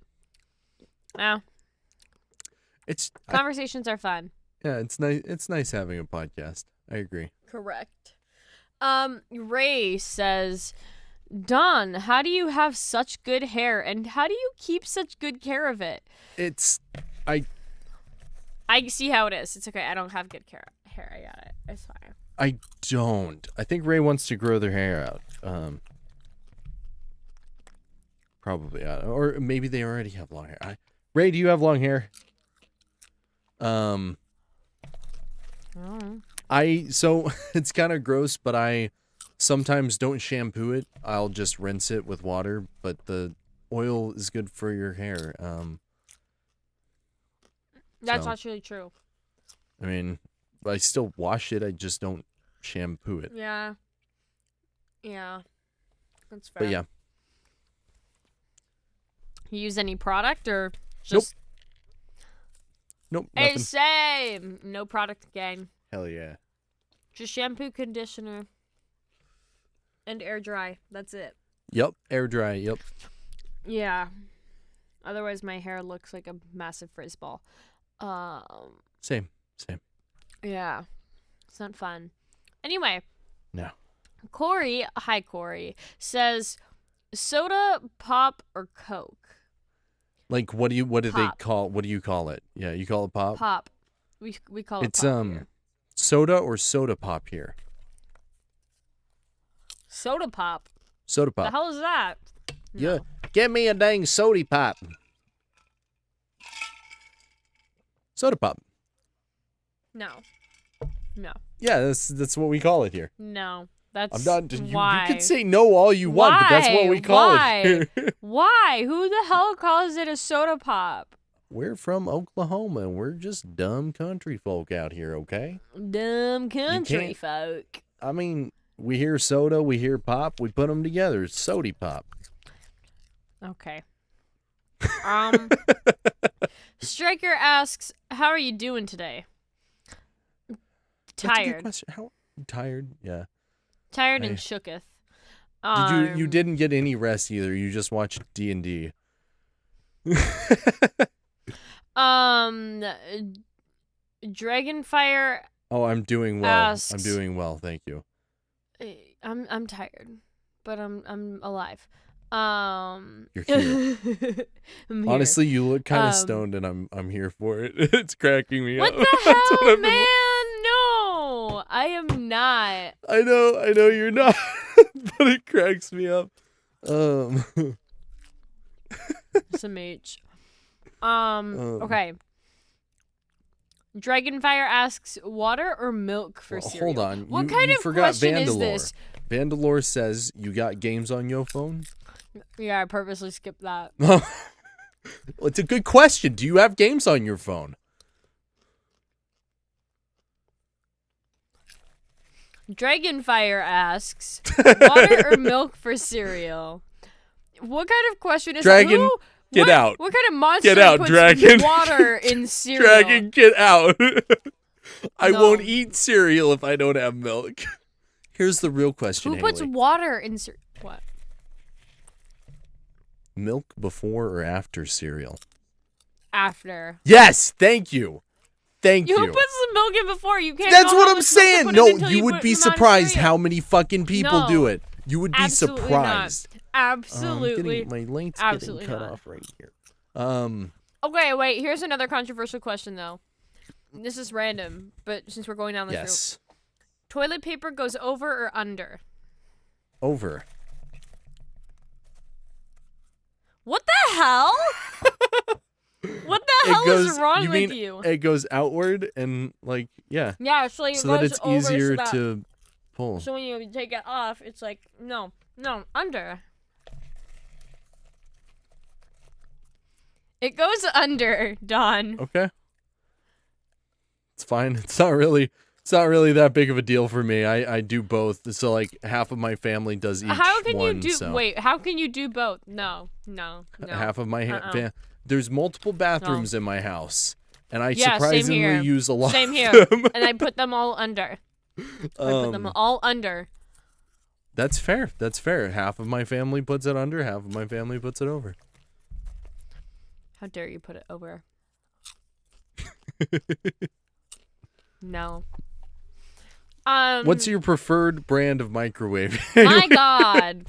S2: conversations are fun.
S1: Yeah, it's nice. It's nice having a podcast. I agree.
S2: Correct. Ray says, Don, how do you have such good hair, and how do you keep such good care of it? I see how it is. It's okay. I don't have good hair. I got it. It's fine.
S1: I don't. I think Ray wants to grow their hair out. Probably. Or maybe they already have long hair. Ray, do you have long hair? So it's kind of gross, but I sometimes don't shampoo it. I'll just rinse it with water, but the oil is good for your hair.
S2: That's actually true.
S1: I mean, I still wash it. I just don't shampoo it.
S2: Yeah. Yeah. That's fair.
S1: But yeah.
S2: You use any product or just...
S1: Nope.
S2: Hey,
S1: Nothing.
S2: same. No product gang.
S1: Hell yeah.
S2: Just shampoo, conditioner, and air dry. That's it.
S1: Yep. Air dry. Yep.
S2: Yeah. Otherwise, my hair looks like a massive frizz ball.
S1: Same.
S2: Yeah. It's not fun. Anyway.
S1: No.
S2: Corey, hi Corey, says soda, pop, or Coke?
S1: Like what do you call it? Yeah, you call it pop?
S2: Pop. We call it
S1: it's
S2: pop here.
S1: Soda or soda pop here?
S2: Soda pop.
S1: Soda pop.
S2: The hell is that? No.
S1: Yeah. Give me a dang soda pop. Soda pop.
S2: No. No.
S1: Yeah, that's what we call it here.
S2: No. That's
S1: I'm not. You
S2: why.
S1: can say no all you want, but that's what we call it here.
S2: Why? Who the hell calls it a soda pop?
S1: We're from Oklahoma, and we're just dumb country folk out here, okay?
S2: Dumb country folk.
S1: I mean, we hear soda, we hear pop, we put them together. It's sody pop.
S2: Okay. Striker asks, "How are you doing today?"
S1: That's a good
S2: Tired.
S1: question. How tired? Yeah.
S2: Tired and shooketh.
S1: You didn't get any rest either. You just watched D&D.
S2: Dragonfire.
S1: Oh, I'm doing well.
S2: Asks,
S1: I'm doing well, thank you.
S2: I'm tired, but I'm alive.
S1: You're here.
S2: I'm here.
S1: Honestly, you look kind of stoned, and I'm here for it. It's cracking me
S2: What
S1: up.
S2: the hell, man? No, I am not.
S1: I know you're not, but it cracks me up.
S2: Some H. Okay. Dragonfire asks, water or milk for cereal?
S1: Hold on.
S2: What
S1: you,
S2: kind
S1: you
S2: of
S1: forgot
S2: question
S1: Vandalore.
S2: is this?
S1: Vandalore says you got games on your phone?
S2: Yeah, I purposely skipped that.
S1: Well, it's a good question. Do you have games on your phone?
S2: Dragonfire asks, water or milk for cereal? What kind of question is
S1: Dragon,
S2: that?
S1: get out.
S2: What kind of monster
S1: Get out,
S2: puts
S1: Dragon.
S2: water in cereal?
S1: Dragon, get out. I
S2: No.
S1: won't eat cereal if I don't have milk. Here's the real question,
S2: Who puts
S1: Haley.
S2: water in cereal? What?
S1: Milk before or after cereal?
S2: After.
S1: Yes, thank you. Thank
S2: You
S1: you.
S2: put some milk in before. You can't.
S1: That's
S2: know
S1: what
S2: how
S1: I'm
S2: much milk to
S1: saying.
S2: put
S1: No,
S2: in until
S1: you would
S2: put
S1: be
S2: them on
S1: surprised
S2: cereal.
S1: how many fucking people
S2: No.
S1: do it. You would be
S2: Absolutely
S1: surprised.
S2: Not. Absolutely.
S1: My link's
S2: Absolutely
S1: getting cut
S2: not.
S1: off right here.
S2: Okay, wait. Here's another controversial question, though. This is random, but since we're going down this
S1: Yes.
S2: route, toilet paper goes over or under?
S1: Over.
S2: What the hell? What the hell is wrong
S1: you
S2: with
S1: mean
S2: you?
S1: It goes outward and like yeah.
S2: Yeah, so it
S1: So
S2: goes
S1: that it's
S2: over
S1: easier
S2: so that,
S1: to pull.
S2: So when you take it off, it's like no, under. It goes under, Don.
S1: Okay. It's fine. It's not really that big of a deal for me. I do both. So like half of my family does each
S2: How can
S1: one,
S2: you do?
S1: so.
S2: Wait, how can you do both? No.
S1: Half of my there's multiple bathrooms in my house, and I surprisingly
S2: same here.
S1: use a lot.
S2: Same here,
S1: of them.
S2: and I put them all under. I put them all under.
S1: That's fair. That's fair. Half of my family puts it under. Half of my family puts it over.
S2: How dare you put it over? No.
S1: What's your preferred brand of microwave?
S2: My God.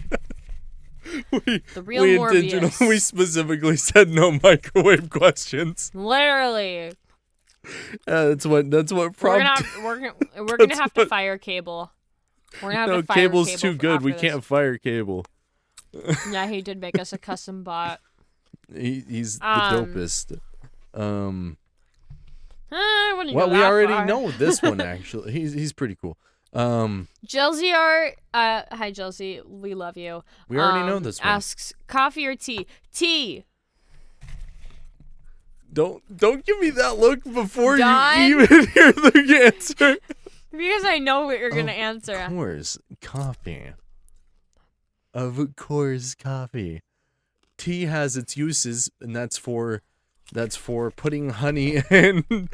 S2: The real Morbius.
S1: We specifically said no microwave questions.
S2: Literally.
S1: That's what prompted.
S2: We're gonna have to fire Cable. We're gonna have to fire
S1: Cable's
S2: Cable
S1: too good. We
S2: after this.
S1: can't fire Cable.
S2: Yeah, he did make us a custom bot.
S1: He's the dopest.
S2: I wouldn't
S1: Well,
S2: go
S1: we
S2: that
S1: already
S2: far.
S1: know this one actually. He's pretty cool.
S2: Jelsiar, hi Jelsi, we love you.
S1: We already know this one.
S2: Asks coffee or tea? Tea.
S1: Don't give me that look before
S2: Don?
S1: you even hear the answer.
S2: Because I know what you're gonna answer.
S1: Of course, coffee. Of course, coffee. Tea has its uses, and that's for putting honey in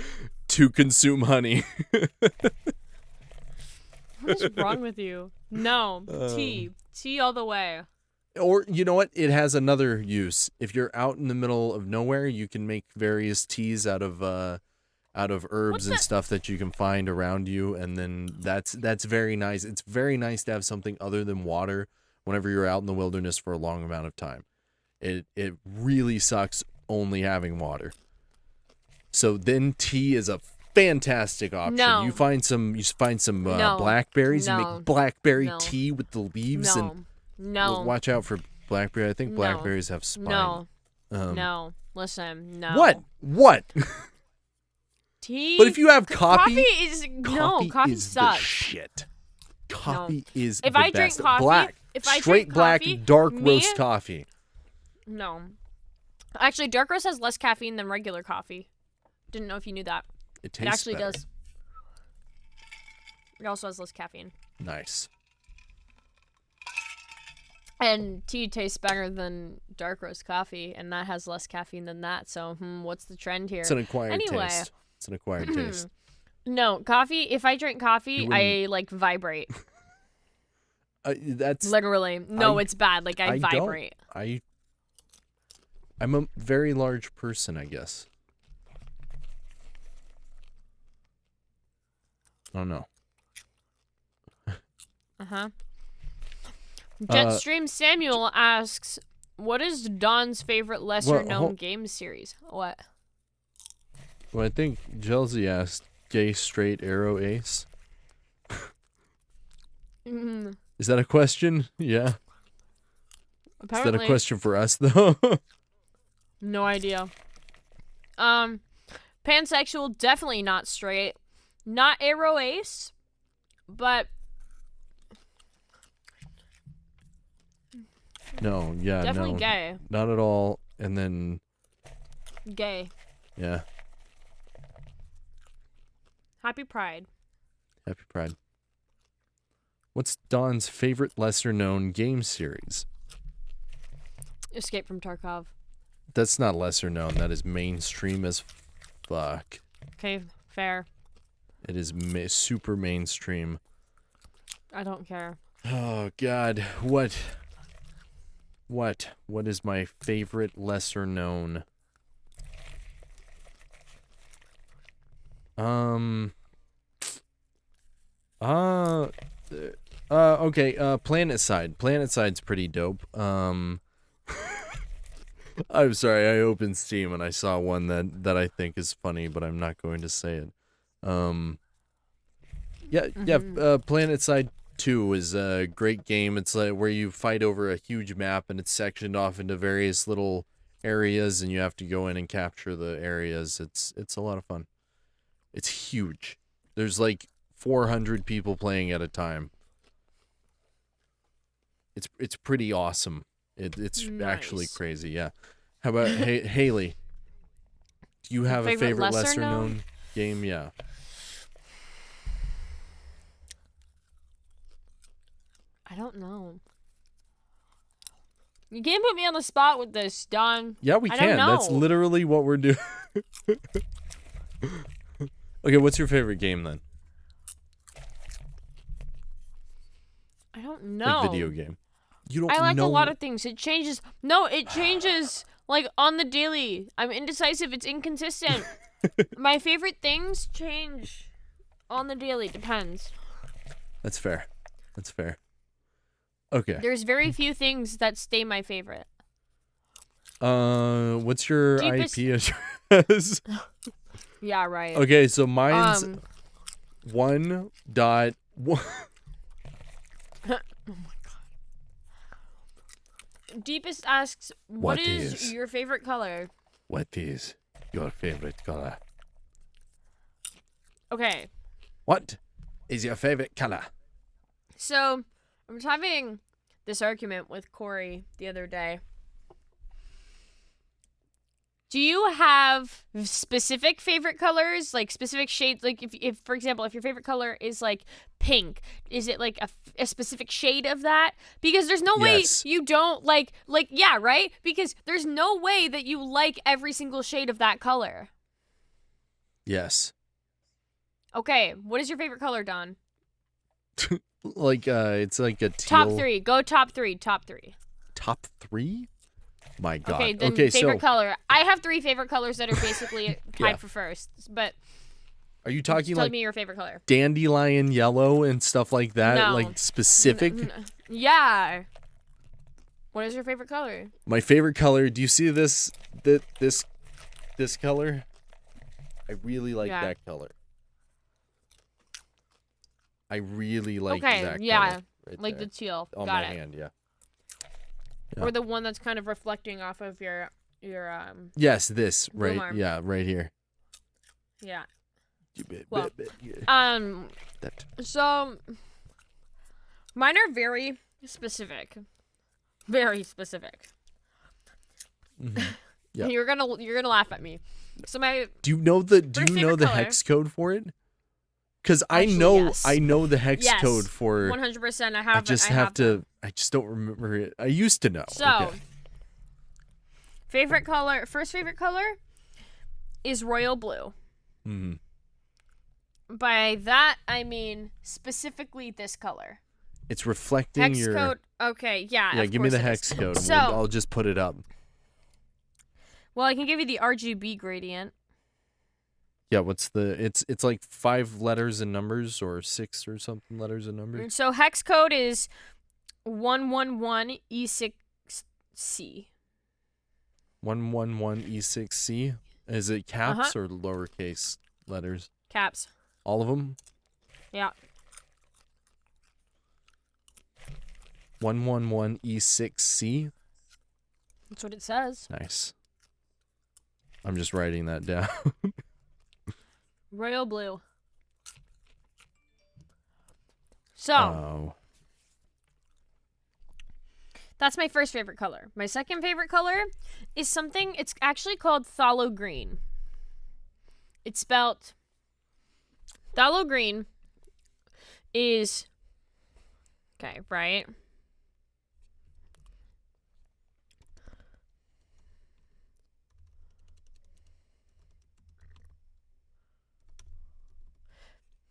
S1: to consume honey.
S2: What is wrong with you? No, tea all the way.
S1: Or you know what? It has another use. If you're out in the middle of nowhere, you can make various teas out of herbs and stuff that you can find around you, and then that's very nice. It's very nice to have something other than water whenever you're out in the wilderness for a long amount of time. It really sucks only having water. So then tea is a fantastic option.
S2: No.
S1: You find some
S2: No.
S1: blackberries.
S2: No.
S1: You make blackberry
S2: No.
S1: tea with the leaves and
S2: No.
S1: watch out for blackberry. I think
S2: No.
S1: blackberries have spine.
S2: No. Listen, no.
S1: What?
S2: tea.
S1: But if you have coffee
S2: coffee
S1: is
S2: sucks.
S1: the shit. Coffee is
S2: If
S1: the
S2: I
S1: best.
S2: drink coffee,
S1: Black,
S2: if I
S1: straight
S2: drink
S1: black,
S2: coffee,
S1: dark
S2: me-
S1: roast coffee.
S2: No. Actually, dark roast has less caffeine than regular coffee. Didn't know if you knew that.
S1: It
S2: It
S1: tastes
S2: actually
S1: better.
S2: does. It also has less caffeine.
S1: Nice.
S2: And tea tastes better than dark roast coffee, and that has less caffeine than that. So, what's the trend here?
S1: It's an acquired
S2: Anyway.
S1: taste. It's an acquired taste.
S2: No, coffee. If I drink coffee,
S1: You
S2: I like vibrate.
S1: That's
S2: Literally. No,
S1: I-
S2: it's bad. Like I
S1: don't.
S2: vibrate.
S1: I'm a very large person, I guess. I don't know.
S2: Uh-huh. Jetstream Samuel asks, what is Don's favorite lesser-known game series? What?
S1: Well, I think Chelsea asked, gay, straight, arrow, ace. Is that a question? Yeah.
S2: Apparently.
S1: Is that a question for us, though?
S2: No idea. Pansexual, definitely not straight. Not arrow ace, but
S1: No, yeah,
S2: definitely
S1: no.
S2: gay.
S1: Not at all. And then,
S2: Gay.
S1: yeah.
S2: Happy Pride.
S1: Happy Pride. What's Don's favorite lesser-known game series?
S2: Escape from Tarkov.
S1: That's not lesser-known. That is mainstream as fuck.
S2: Okay, fair.
S1: It is super mainstream.
S2: I don't care.
S1: Oh, God. What is my favorite lesser-known? Okay, PlanetSide. PlanetSide's pretty dope. I'm sorry, I opened Steam and I saw one that I think is funny, but I'm not going to say it. PlanetSide 2 is a great game. It's like where you fight over a huge map and it's sectioned off into various little areas and you have to go in and capture the areas. It's a lot of fun. It's huge. There's like 400 people playing at a time. It's pretty awesome. It's actually
S2: Nice.
S1: crazy, yeah. How about Hayley? Do you have a favorite lesser known game? Yeah.
S2: I don't know. You can't put me on the spot with this, Don.
S1: Yeah, we
S2: I
S1: can.
S2: don't
S1: That's
S2: know.
S1: literally what we're doing. Okay, what's your favorite game then?
S2: I don't know.
S1: Like video game. You don't
S2: I like
S1: know
S2: a lot of things. It changes. No, it changes like on the daily. I'm indecisive. It's inconsistent. My favorite things change on the daily. Depends.
S1: That's fair. That's fair. Okay.
S2: There's very few things that stay my favorite.
S1: What's your
S2: Deepest-
S1: IP address?
S2: Yeah, right.
S1: Okay, so mine's 1.1.
S2: Deepest asks,
S1: What
S2: what is
S1: is-
S2: your favorite color?
S1: What is your favorite color?
S2: Okay,
S1: What is your favorite color?
S2: so I was having this argument with Corey the other day. Do you have specific favorite colors, like specific shades? Like if for example, if your favorite color is like pink, is it like a specific shade of that? Because there's no way
S1: Yes.
S2: you don't like yeah, right? Because there's no way that you like every single shade of that color.
S1: Yes.
S2: Okay, what is your favorite color, Don?
S1: Like it's like a teal.
S2: Top three. Go top three. Top three.
S1: Top 3? My God.
S2: Okay, then
S1: Okay,
S2: favorite
S1: so
S2: color. I have 3 favorite colors that are basically tied
S1: Yeah.
S2: for first. But
S1: are you talking
S2: tell
S1: like
S2: me your favorite color.
S1: dandelion yellow and stuff like that?
S2: No.
S1: Like specific?
S2: Yeah. What is your favorite color?
S1: My favorite color. Do you see this color? I really like
S2: Yeah.
S1: that color. I really like
S2: Okay,
S1: that
S2: yeah,
S1: color. Right
S2: like
S1: there.
S2: the teal.
S1: on
S2: Got
S1: my
S2: it.
S1: hand, yeah.
S2: Or the one that's kind of reflecting off of your
S1: Yes, this
S2: Boom
S1: right.
S2: arm.
S1: Yeah, right here.
S2: yeah. Well, so mine are very specific. Very specific.
S1: Mm-hmm. Yeah.
S2: You're gonna laugh at me. So my
S1: Do you know the
S2: color.
S1: hex code for it? Because
S2: Yes.
S1: I know the hex code for
S2: 100%.
S1: I just I just don't remember it. I used to know.
S2: So,
S1: okay.
S2: first favorite color is royal blue.
S1: Mm-hmm.
S2: By that I mean specifically this color.
S1: It's reflecting
S2: Hex
S1: your
S2: code. Okay, yeah.
S1: Yeah, give me the hex
S2: is.
S1: code.
S2: So,
S1: I'll just put it up.
S2: Well, I can give you the RGB gradient.
S1: Yeah, what's the it's like 5 letters and numbers or 6 or something letters and numbers.
S2: So hex code is 111E6C.
S1: 111E6C. Is it caps or lowercase letters?
S2: Caps.
S1: All of them?
S2: Yeah.
S1: 111E6C.
S2: That's what it says.
S1: Nice. I'm just writing that down.
S2: Royal blue. So, that's my first favorite color. My second favorite color is something, it's actually called phthalo green. It's spelled, phthalo green is, okay, right?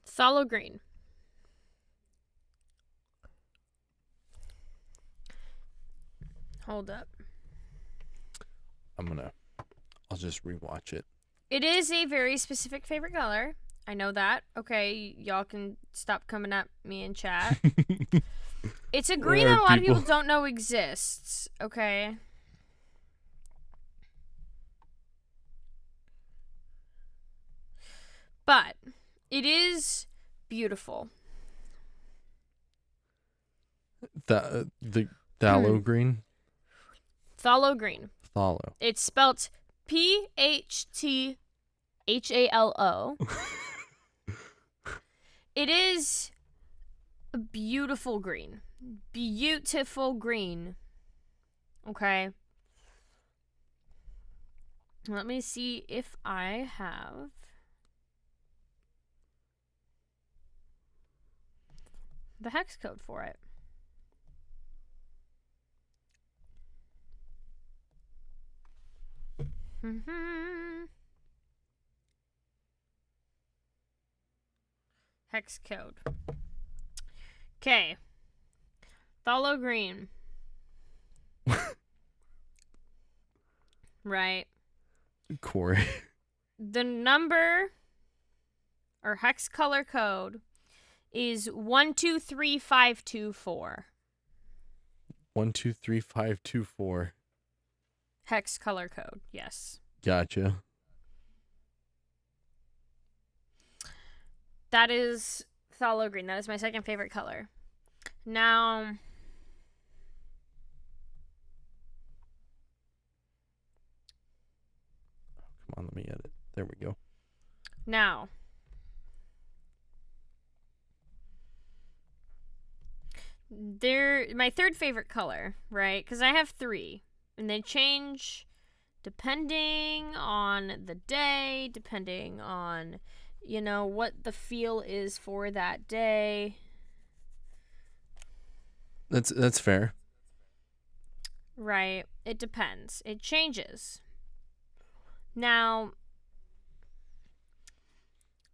S2: Phthalo green. Hold up.
S1: I'll just rewatch it.
S2: It is a very specific favorite color. I know that. Okay, y'all can stop coming at me in chat. It's a green that a lot of people don't know exists. Okay. But it is beautiful.
S1: The phthalo green?
S2: Phthalo green.
S1: Phthalo.
S2: It's spelt PHTHALO. It is a beautiful green. Beautiful green. Okay. Let me see if I have the hex code for it. Hex code. Okay. Phthalo green. Right.
S1: Corey.
S2: The number or hex color code is 123524.
S1: 123524.
S2: Hex color code, yes.
S1: Gotcha.
S2: That is phthalo green. That is my second favorite color. Now,
S1: come on, let me edit. There we go.
S2: Now, my third favorite color, right? Because I have 3. And they change depending on the day, depending on, what the feel is for that day.
S1: That's fair.
S2: Right. It depends. It changes. Now,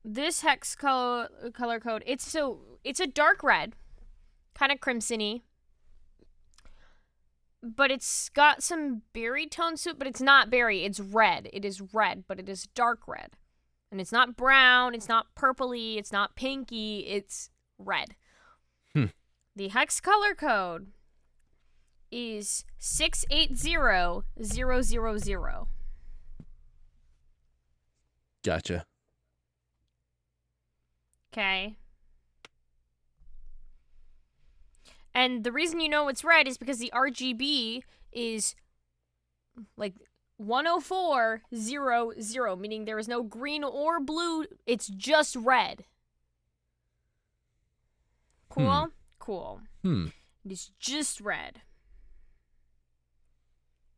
S2: this hex color code, it's a dark red, kind of crimson-y. But it's got some berry tones to it, but it's not berry. It's red. It is red, but it is dark red. And it's not brown. It's not purpley. It's not pinky. It's red. The hex color code is 680000.
S1: Gotcha.
S2: Okay. And the reason you know it's red is because the RGB is like 10400, meaning there is no green or blue. It's just red. Cool? Cool. It's just red.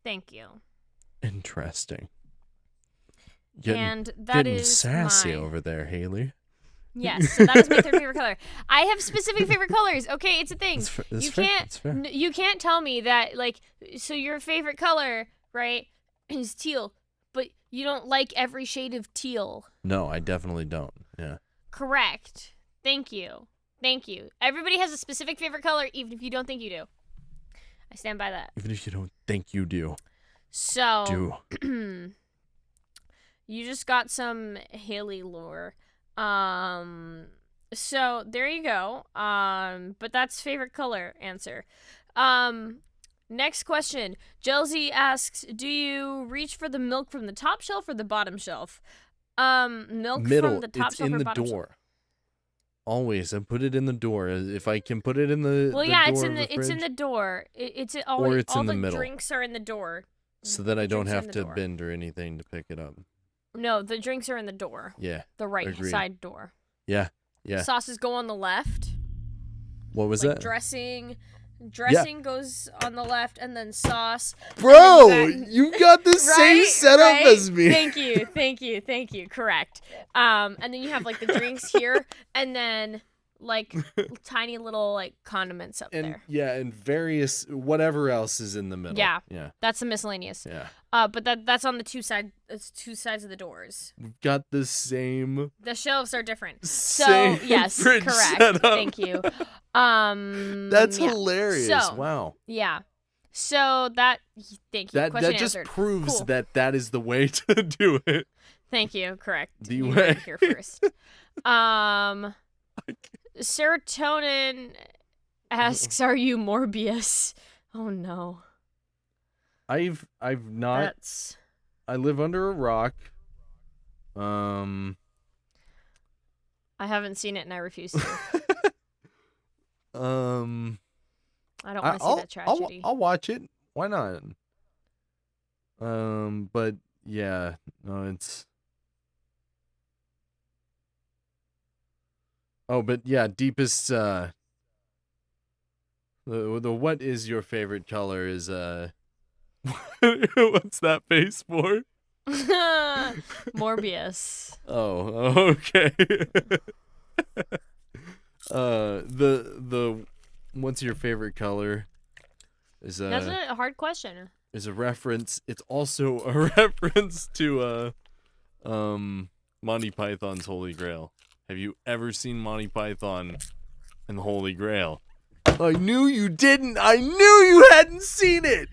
S2: Thank you.
S1: Interesting.
S2: And that
S1: getting
S2: is
S1: sassy over there, Hayley.
S2: Yes, so that is my third favorite color. I have specific favorite colors. Okay, it's a thing. You can't tell me that, like, so your favorite color, right, is teal, but you don't like every shade of teal.
S1: No, I definitely don't. Yeah.
S2: Correct. Thank you. Everybody has a specific favorite color, even if you don't think you do. I stand by that.
S1: Even if you don't think you do.
S2: So, you just got some Hayley lore. So there you go. But that's favorite color answer. Next question. Jelzy asks, do you reach for the milk from the top shelf or the bottom shelf? Milk
S1: Middle.
S2: from the top
S1: It's
S2: shelf
S1: in
S2: or
S1: the
S2: bottom
S1: door.
S2: shelf?
S1: Always, I put it in the door. If I can put it in the
S2: Well,
S1: the
S2: yeah,
S1: door
S2: it's in the door. It's always,
S1: or it's
S2: all
S1: in the
S2: the
S1: middle.
S2: drinks are in the door.
S1: So that I don't
S2: Drinks are in
S1: have
S2: the
S1: to
S2: door.
S1: bend or anything to pick it up.
S2: No, the drinks are in the door.
S1: Yeah.
S2: The right
S1: Agreed.
S2: side door.
S1: Yeah.
S2: Sauces go on the left.
S1: What was
S2: Like
S1: that?
S2: Dressing goes on the left, and then sauce.
S1: Bro, you got the same setup as me.
S2: Thank you. Correct. And then you have like the drinks here, and then like tiny little like condiments up there.
S1: Yeah, and various whatever else is in the middle.
S2: Yeah.
S1: Yeah.
S2: That's the miscellaneous.
S1: Yeah.
S2: But that's on the two sides of the doors.
S1: We've got the same.
S2: The shelves are different.
S1: Same
S2: So yes,
S1: fridge
S2: correct.
S1: setup.
S2: Thank you.
S1: That's hilarious.
S2: So,
S1: wow.
S2: Yeah. So thank you.
S1: That
S2: Question
S1: just
S2: answered.
S1: proves
S2: Cool.
S1: that is the way to do it.
S2: Thank you. Correct.
S1: The
S2: You
S1: way.
S2: heard it here first. Serotonin asks, "Are you Morbius?" Oh no.
S1: I've not.
S2: That's.
S1: I live under a rock.
S2: I haven't seen it and I refuse to. I don't want to see that tragedy.
S1: I'll watch it. Why not? But yeah, no, it's. Oh, but yeah, deepest. The what is your favorite color is What's that face for?
S2: Morbius.
S1: Oh, okay. The what's your favorite color? Is
S2: That's a hard question.
S1: Is a reference. It's also a reference to Monty Python's Holy Grail. Have you ever seen Monty Python and the Holy Grail? I knew you didn't. I knew you hadn't seen it.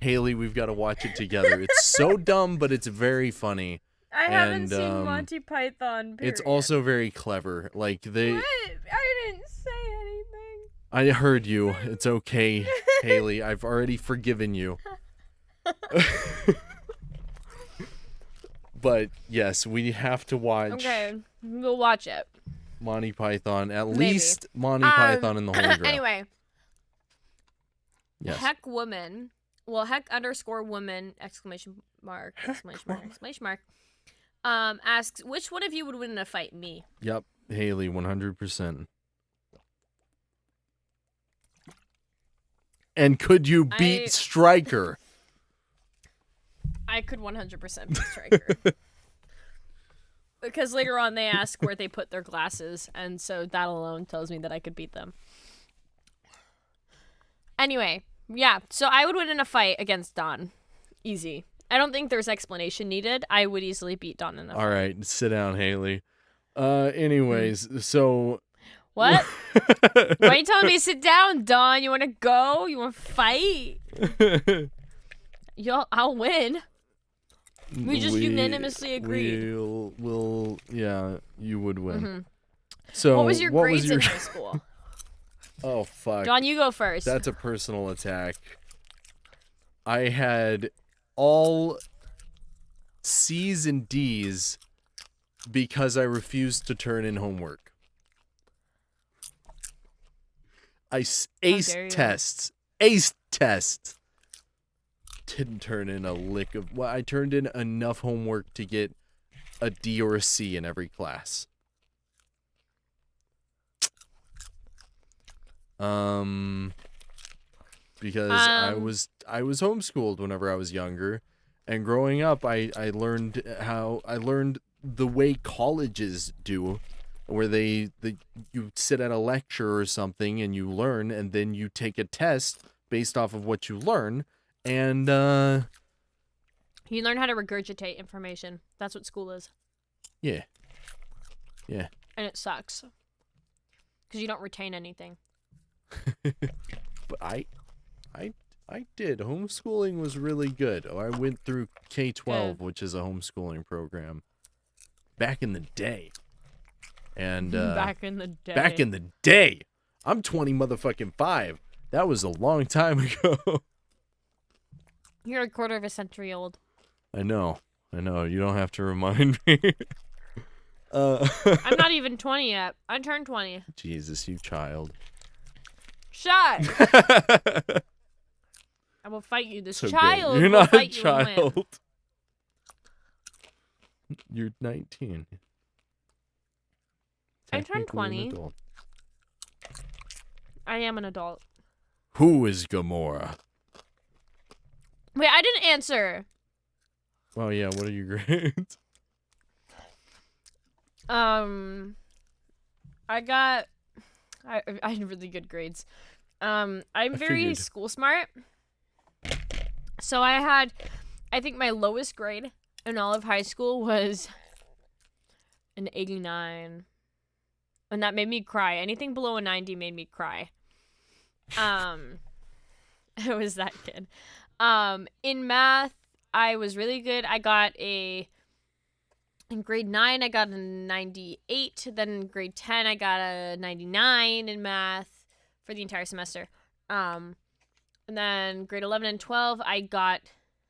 S1: Hayley, we've got to watch it together. It's so dumb, but it's very funny.
S2: I haven't seen Monty Python. Period.
S1: It's also very clever. Like they.
S2: What? I didn't say anything.
S1: I heard you. It's okay, Hayley. I've already forgiven you. But yes, we have to watch.
S2: Okay, we'll watch it.
S1: Monty Python, at
S2: Maybe.
S1: least Monty Python and the Holy Grail.
S2: Anyway.
S1: Yes.
S2: Heck woman. Well, heck_woman! ! Asks, which one of you would win in a fight? Me.
S1: Yep, Hayley, 100%. And could you beat Stryker?
S2: I could 100% beat Stryker. Because later on they ask where they put their glasses, and so that alone tells me that I could beat them. Anyway, yeah, so I would win in a fight against Don. Easy. I don't think there's explanation needed. I would easily beat Don in a fight.
S1: All right, sit down, Hayley. Anyways, so...
S2: What? Why are you telling me to sit down, Don? You want to go? You want to fight? I'll win. We just unanimously agreed.
S1: Yeah, you would win.
S2: Mm-hmm.
S1: So
S2: what was your grades in high school?
S1: Oh, fuck.
S2: Don, you go first.
S1: That's a personal attack. I had all C's and D's because I refused to turn in homework. I aced tests. Aced tests. didn't turn in a lick of. Well, I turned in enough homework to get a D or a C in every class. Because I was homeschooled whenever I was younger, and growing up, I learned the way colleges do, where you sit at a lecture or something and you learn, and then you take a test based off of what you learn, and
S2: you learn how to regurgitate information. That's what school is.
S1: Yeah.
S2: And it sucks because you don't retain anything.
S1: But I did. Homeschooling was really good. I went through K-12, which is a homeschooling program, back in the day. And
S2: back in the
S1: day. I'm 20 motherfucking 5. That was a long time ago.
S2: You're a quarter of a century old.
S1: I know. You don't have to remind me.
S2: I'm not even 20 yet. I turned 20.
S1: Jesus, you child.
S2: Shut! I will fight you. This
S1: okay.
S2: child
S1: You're
S2: will
S1: not
S2: fight
S1: a
S2: you and win.
S1: child. You're 19.
S2: I turned
S1: Technically an
S2: 20.
S1: adult.
S2: I am an adult.
S1: Who is Gamora?
S2: Wait, I didn't answer.
S1: Oh yeah, what are your grades?
S2: I had really good grades. I'm very
S1: figured.
S2: school smart. So I think my lowest grade in all of high school was an 89. And that made me cry. Anything below a 90 made me cry. I was that kid. In math, I was really good. In grade 9, I got a 98. Then in grade 10, I got a 99 in math for the entire semester. And then grade 11 and 12, I got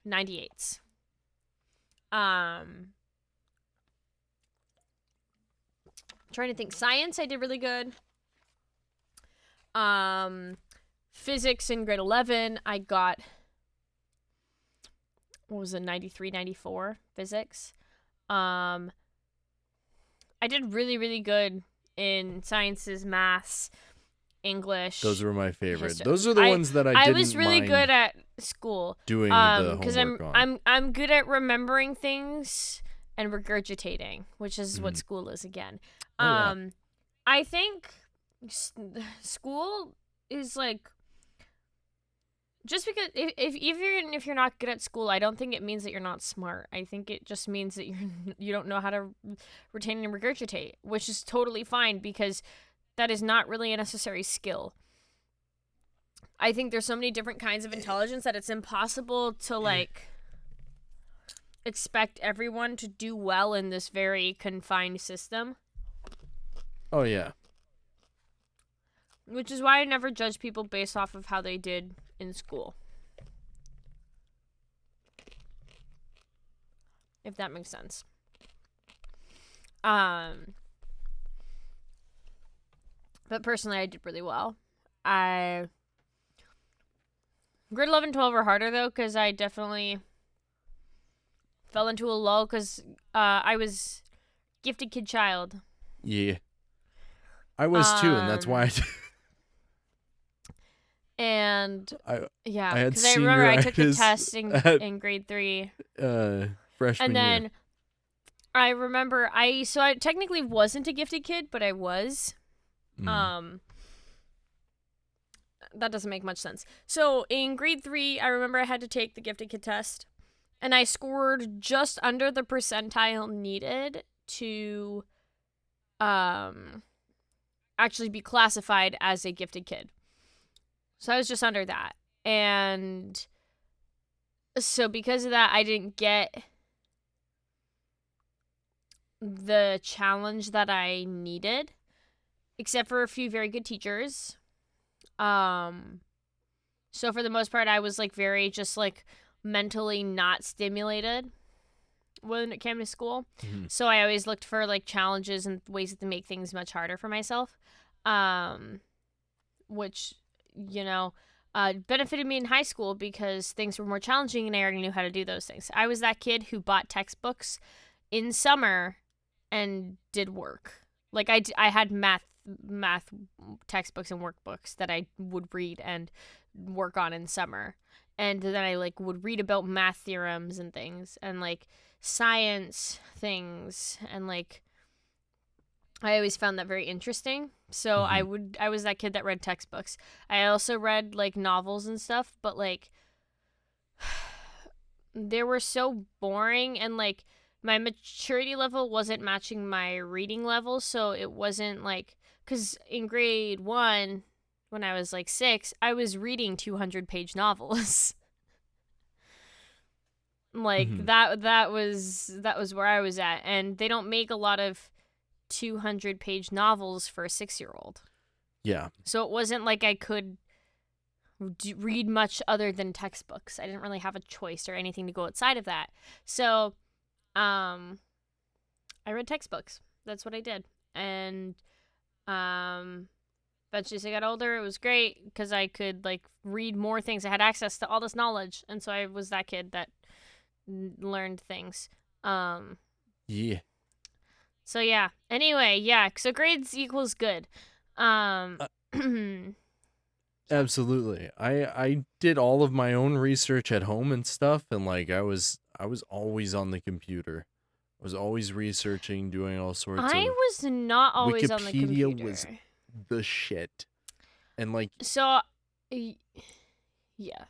S2: 98s. Trying to think. Science, I did really good. Physics in grade 11, I got, 93, 94 physics. I did really, really good in sciences, maths, English.
S1: Those were my favorite.
S2: history.
S1: Those are the ones that I didn't
S2: was really
S1: mind
S2: good at school.
S1: doing the homework on.
S2: I'm good at remembering things and regurgitating, which is what school is again.
S1: Oh, yeah.
S2: I think school is like, just because if you're not good at school, I don't think it means that you're not smart. I think it just means that you don't know how to retain and regurgitate, which is totally fine because that is not really a necessary skill. I think there's so many different kinds of intelligence that it's impossible to expect everyone to do well in this very confined system.
S1: Oh yeah.
S2: Which is why I never judge people based off of how they did in school. If that makes sense. But personally, I did really well. Grade 11 and 12 were harder, though, because I definitely fell into a lull, because I was gifted kid child.
S1: Yeah. I was too, and that's why I did.
S2: And
S1: I
S2: yeah,
S1: had
S2: because I remember I took the
S1: senioritis
S2: test in grade 3.
S1: freshman
S2: And then
S1: year.
S2: I remember I technically wasn't a gifted kid, but I was. That doesn't make much sense. So in grade 3, I remember I had to take the gifted kid test, and I scored just under the percentile needed to actually be classified as a gifted kid. So I was just under that. And so because of that, I didn't get the challenge that I needed, except for a few very good teachers. So for the most part, I was very just mentally not stimulated when it came to school.
S1: Mm-hmm.
S2: So I always looked for challenges and ways to make things much harder for myself. Which, benefited me in high school because things were more challenging and I already knew how to do those things. I was that kid who bought textbooks in summer and did work. Like I had math textbooks and workbooks that I would read and work on in summer. And then I like would read about math theorems and things and like science things, and like I always found that very interesting. So I was that kid that read textbooks. I also read like novels and stuff, but like they were so boring, and like my maturity level wasn't matching my reading level, so it wasn't like, cuz in grade 1 when I was like 6, I was reading 200-page novels. Like that was where I was at, and they don't make a lot of 200-page novels for a 6-year-old.
S1: Yeah.
S2: So it wasn't like I could read much other than textbooks. I didn't really have a choice or anything to go outside of that. So I read textbooks. That's what I did. And eventually as I got older, it was great because I could like read more things. I had access to all this knowledge, and so I was that kid that learned things.
S1: Yeah.
S2: So yeah. Anyway, yeah. So grades equals good.
S1: Absolutely. I did all of my own research at home and stuff, and like I was always on the computer. I was always researching, doing all sorts of.
S2: I was not always on the computer.
S1: Wikipedia was the shit. And like
S2: So yeah.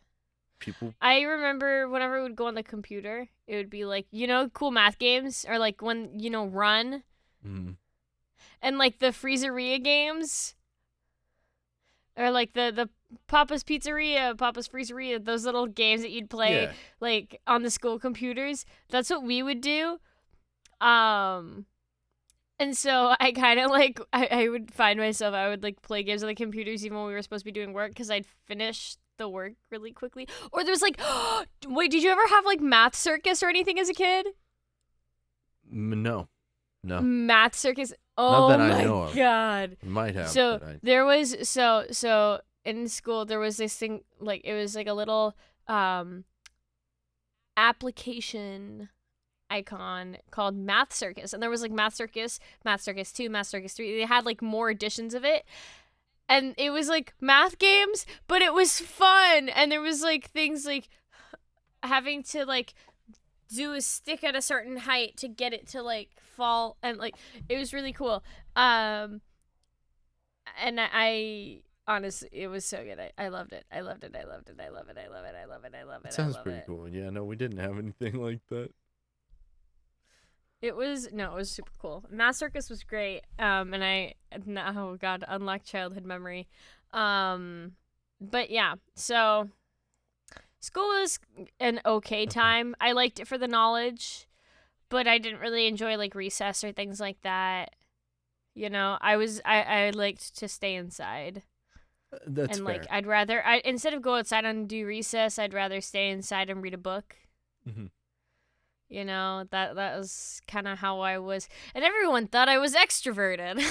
S1: People,
S2: I remember whenever we would go on the computer, it would be like, cool math games, or like when, Run, and like the Freezeria games, or like the Papa's Pizzeria, Papa's Freezeria, those little games that you'd play like on the school computers. That's what we would do. And so I kind of like, I would find myself, I would like play games on the computers even when we were supposed to be doing work, because I'd finish the work really quickly. Or there was like, wait, did you ever have like Math Circus or anything as a kid?
S1: No.
S2: Math Circus.
S1: Not
S2: Oh
S1: that
S2: my
S1: I know of.
S2: god.
S1: Might have.
S2: So there was so in school there was this thing, like it was like a little application icon called Math Circus, and there was like Math Circus 2, Math Circus 3. They had like more editions of it. And it was like math games, but it was fun. And there was like things like having to like do a stick at a certain height to get it to like fall, and like it was really cool. And I honestly, it was so good. I loved it. I loved it.
S1: It sounds pretty cool. Yeah, no, we didn't have anything like that.
S2: It was super cool. Math Circus was great. Oh god, unlocked childhood memory. But yeah, so school was an okay time. I liked it for the knowledge, but I didn't really enjoy like recess or things like that. I liked to stay inside.
S1: That's
S2: and
S1: fair.
S2: like I'd rather instead of go outside and do recess, I'd rather stay inside and read a book. That was kind of how I was. And everyone thought I was extroverted.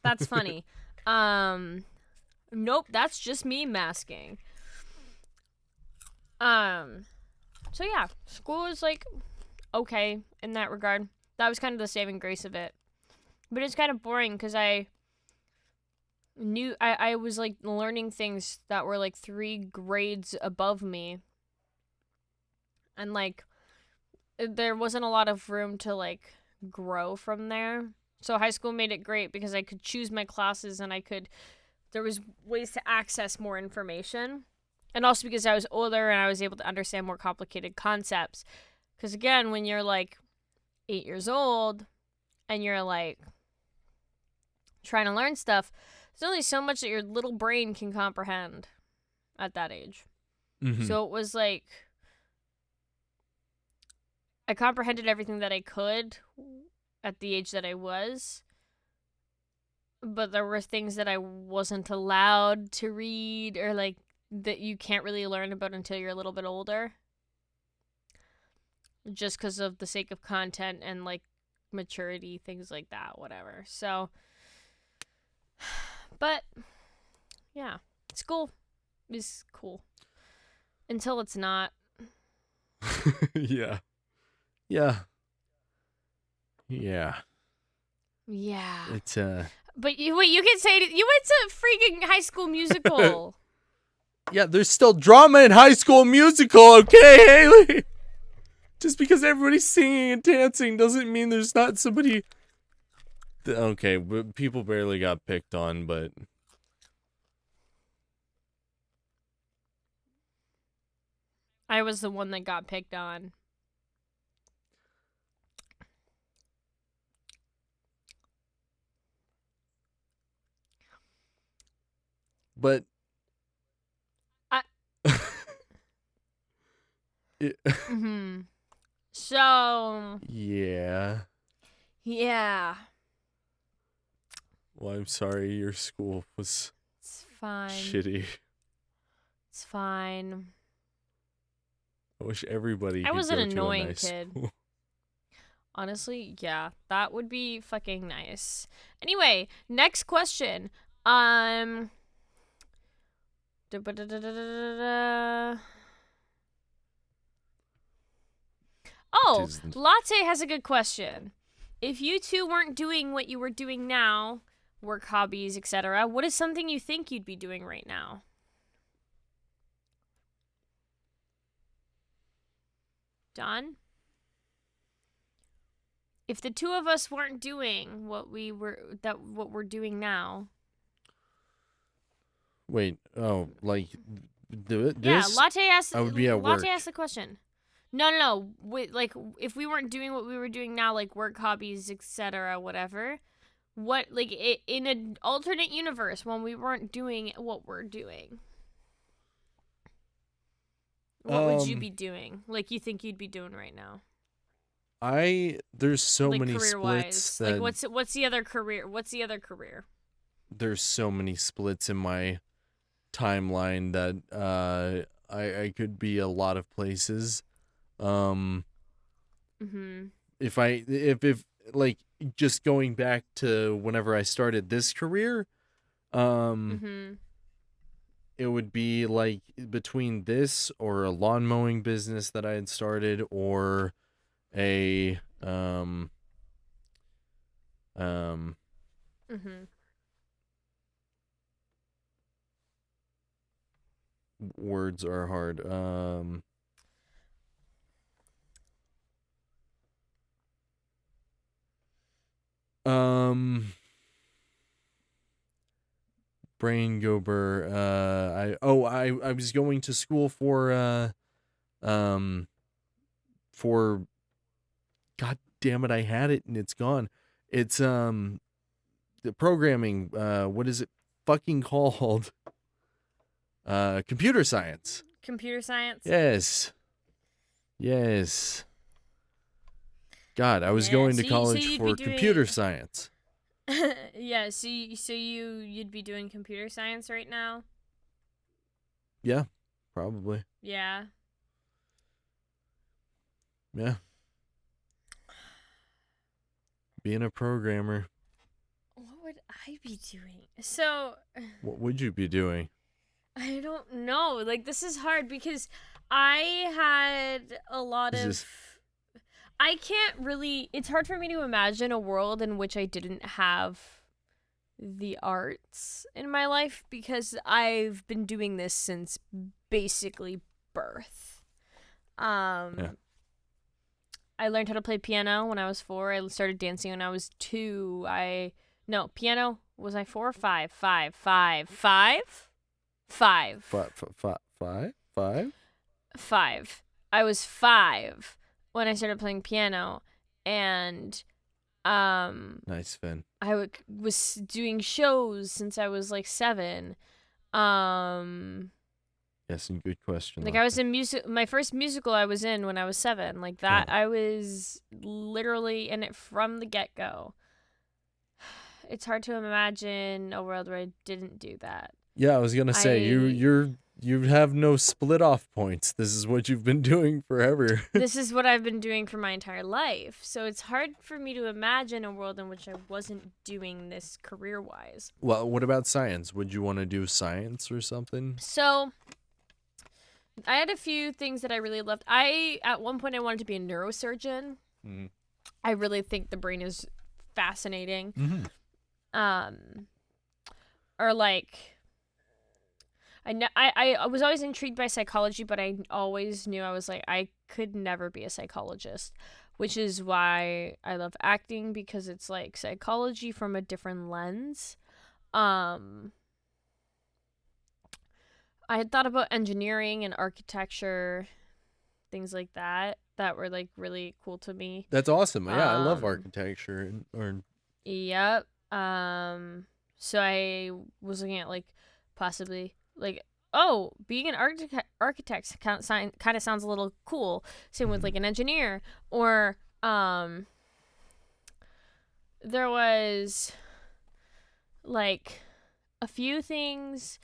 S2: That's funny. Nope, that's just me masking. So yeah, school was like okay in that regard. That was kind of the saving grace of it. But it's kind of boring because I was like learning things that were like 3 grades above me. And like there wasn't a lot of room to like grow from there. So high school made it great because I could choose my classes, and there was ways to access more information. And also because I was older and I was able to understand more complicated concepts. Because again, when you're like 8 years old and you're like trying to learn stuff, there's only so much that your little brain can comprehend at that age. So it was like I comprehended everything that I could at the age that I was, but there were things that I wasn't allowed to read, or like that you can't really learn about until you're a little bit older, just because of the sake of content and like maturity, things like that, whatever. So, but yeah, school is cool. Until it's not.
S1: Yeah. Yeah. Yeah.
S2: Yeah.
S1: It's
S2: But you can say you went to freaking High School Musical.
S1: yeah, there's still drama in High School Musical, okay, Hayley? Just because everybody's singing and dancing doesn't mean there's not somebody. Okay, but people barely got picked on, but
S2: I was the one that got picked on.
S1: but
S2: I-
S1: it,
S2: So
S1: yeah.
S2: yeah,
S1: Well, I'm sorry your school was
S2: it's fine.
S1: shitty.
S2: It's fine.
S1: I wish everybody
S2: I
S1: could
S2: was
S1: go
S2: an
S1: to a
S2: annoying
S1: nice
S2: kid.
S1: school.
S2: Honestly, yeah, that would be fucking nice. Anyway, next question. Oh,
S1: Disney.
S2: Latte has a good question. If you two weren't doing what you were doing now, work, hobbies, etc., what is something you think you'd be doing right now? Don? If the two of us weren't doing what we're doing now.
S1: Wait, oh, like this?
S2: Yeah, Latte asked.
S1: I would be at
S2: Latte
S1: work.
S2: asked the question. No. Like, if we weren't doing what we were doing now, like work, hobbies, etc., whatever. What, like, in an alternate universe when we weren't doing what we're doing? What would you be doing? Like, you think you'd be doing right now?
S1: There's so
S2: like,
S1: many
S2: career-wise.
S1: splits that
S2: Like, what's the other career? What's the other career?
S1: there's so many splits in my timeline that I could be a lot of places.
S2: Mm-hmm.
S1: If like just going back to whenever I started this career,
S2: Mm-hmm.
S1: it would be like between this or a lawn mowing business that I had started or a
S2: Mm-hmm.
S1: words are hard. Brain go burr. I was going to school for God damn it, I had it and it's gone. It's the programming, what is it fucking called? Computer science.
S2: Computer science?
S1: Yes. God, I was going to college for computer science.
S2: Yeah, so you'd be doing computer science right now?
S1: Yeah, probably.
S2: Yeah.
S1: Yeah. Being a programmer.
S2: What would I be doing? So,
S1: What would you be doing?
S2: I don't know. Like, this is hard because I had a lot of... I can't really... It's hard for me to imagine a world in which I didn't have the arts in my life because I've been doing this since basically birth.
S1: Yeah.
S2: I learned how to play piano when I was 4. I started dancing when I was 2. Piano, was I 4 or 5? 5. 5. 5. I was 5 when I started playing piano, and
S1: nice, Finn.
S2: I was doing shows since I was like 7.
S1: Yes, and good question.
S2: Like, I was in my first musical I was in when I was 7. Like that,
S1: Oh.
S2: I was literally in it from the get-go. It's hard to imagine a world where I didn't do that.
S1: Yeah, I was gonna say you're You have no split off points. This is what you've been doing forever.
S2: This is what I've been doing for my entire life. So it's hard for me to imagine a world in which I wasn't doing this career-wise.
S1: Well, what about science? Would you want to do science or something?
S2: So I had a few things that I really loved. At one point, I wanted to be a neurosurgeon.
S1: Mm-hmm.
S2: I really think the brain is fascinating.
S1: Mm-hmm.
S2: Or like, I was always intrigued by psychology, but I always knew I was like, I could never be a psychologist, which is why I love acting, because it's like psychology from a different lens. I had thought about engineering and architecture, things like that were like really cool to me.
S1: That's awesome. Yeah, I love architecture.
S2: Yep. So I was looking at like possibly like, oh, being an architect kind of sounds a little cool. Same with like an engineer, or there was like a few things,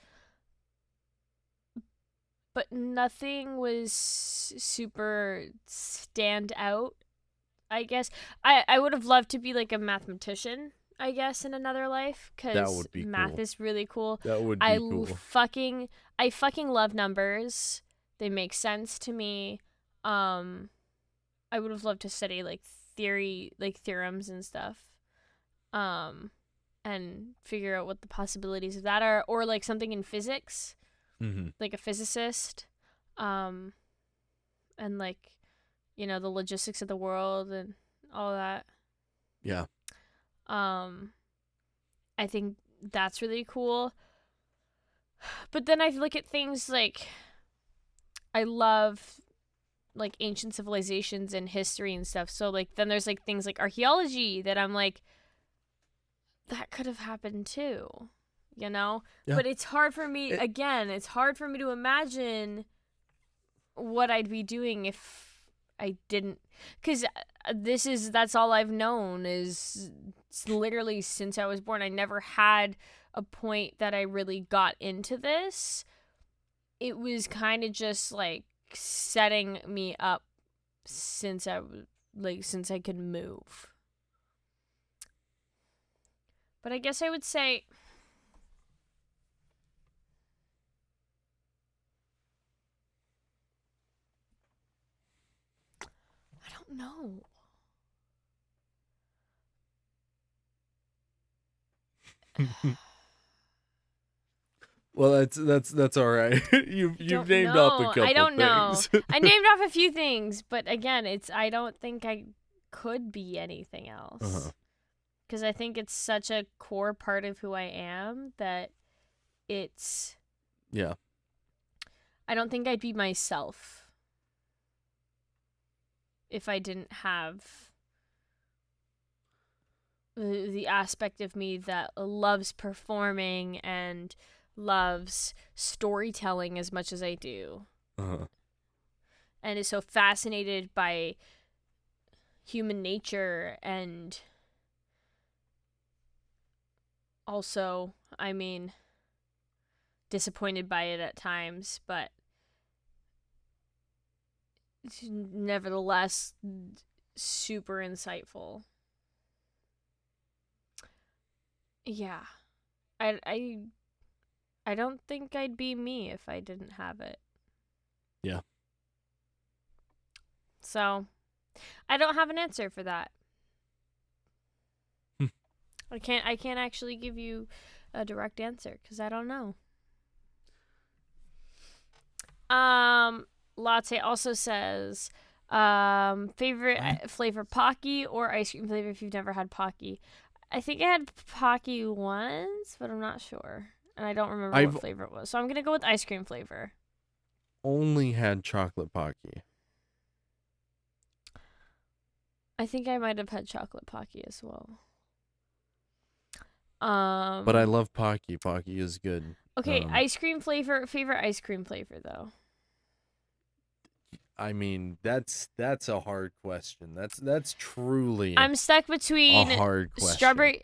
S2: but nothing was super stand out, I guess. I would have loved to be like a mathematician, I guess, in another life, because math
S1: cool.
S2: is really cool.
S1: That would be cool.
S2: I fucking love numbers. They make sense to me. I would have loved to study like theorems and stuff. And figure out what the possibilities of that are, or like something in physics.
S1: Mm-hmm.
S2: Like a physicist, and like, you know, the logistics of the world and all that.
S1: Yeah.
S2: I think that's really cool. But then I look at things like, I love like ancient civilizations and history and stuff. So like then there's like things like archaeology that I'm like, that could have happened too. You know? Yeah. But it's hard for me, it's hard for me to imagine what I'd be doing if I didn't, because that's all I've known is literally since I was born. I never had a point that I really got into this. It was kind of just like setting me up since I could move. But I guess I would say, no.
S1: Well, that's all right. You've named off a couple things.
S2: I don't know. I named off a few things, but again, I don't think I could be anything else. Because I think it's such a core part of who I am that it's...
S1: Yeah.
S2: I don't think I'd be myself if I didn't have the aspect of me that loves performing and loves storytelling as much as I do. And is so fascinated by human nature, and also, I mean, disappointed by it at times, but nevertheless super insightful. Yeah. I don't think I'd be me if I didn't have it.
S1: Yeah.
S2: So, I don't have an answer for that. I can't actually give you a direct answer because I don't know. Latte also says, favorite flavor Pocky or ice cream flavor if you've never had Pocky. I think I had Pocky once, but I'm not sure. And I don't remember what flavor it was. So I'm going to go with ice cream flavor.
S1: Only had chocolate Pocky.
S2: I think I might have had chocolate Pocky as well.
S1: But I love Pocky. Pocky is good.
S2: Okay, ice cream flavor, favorite ice cream flavor though.
S1: I mean, that's a hard question. That's truly
S2: I'm stuck between
S1: a hard question.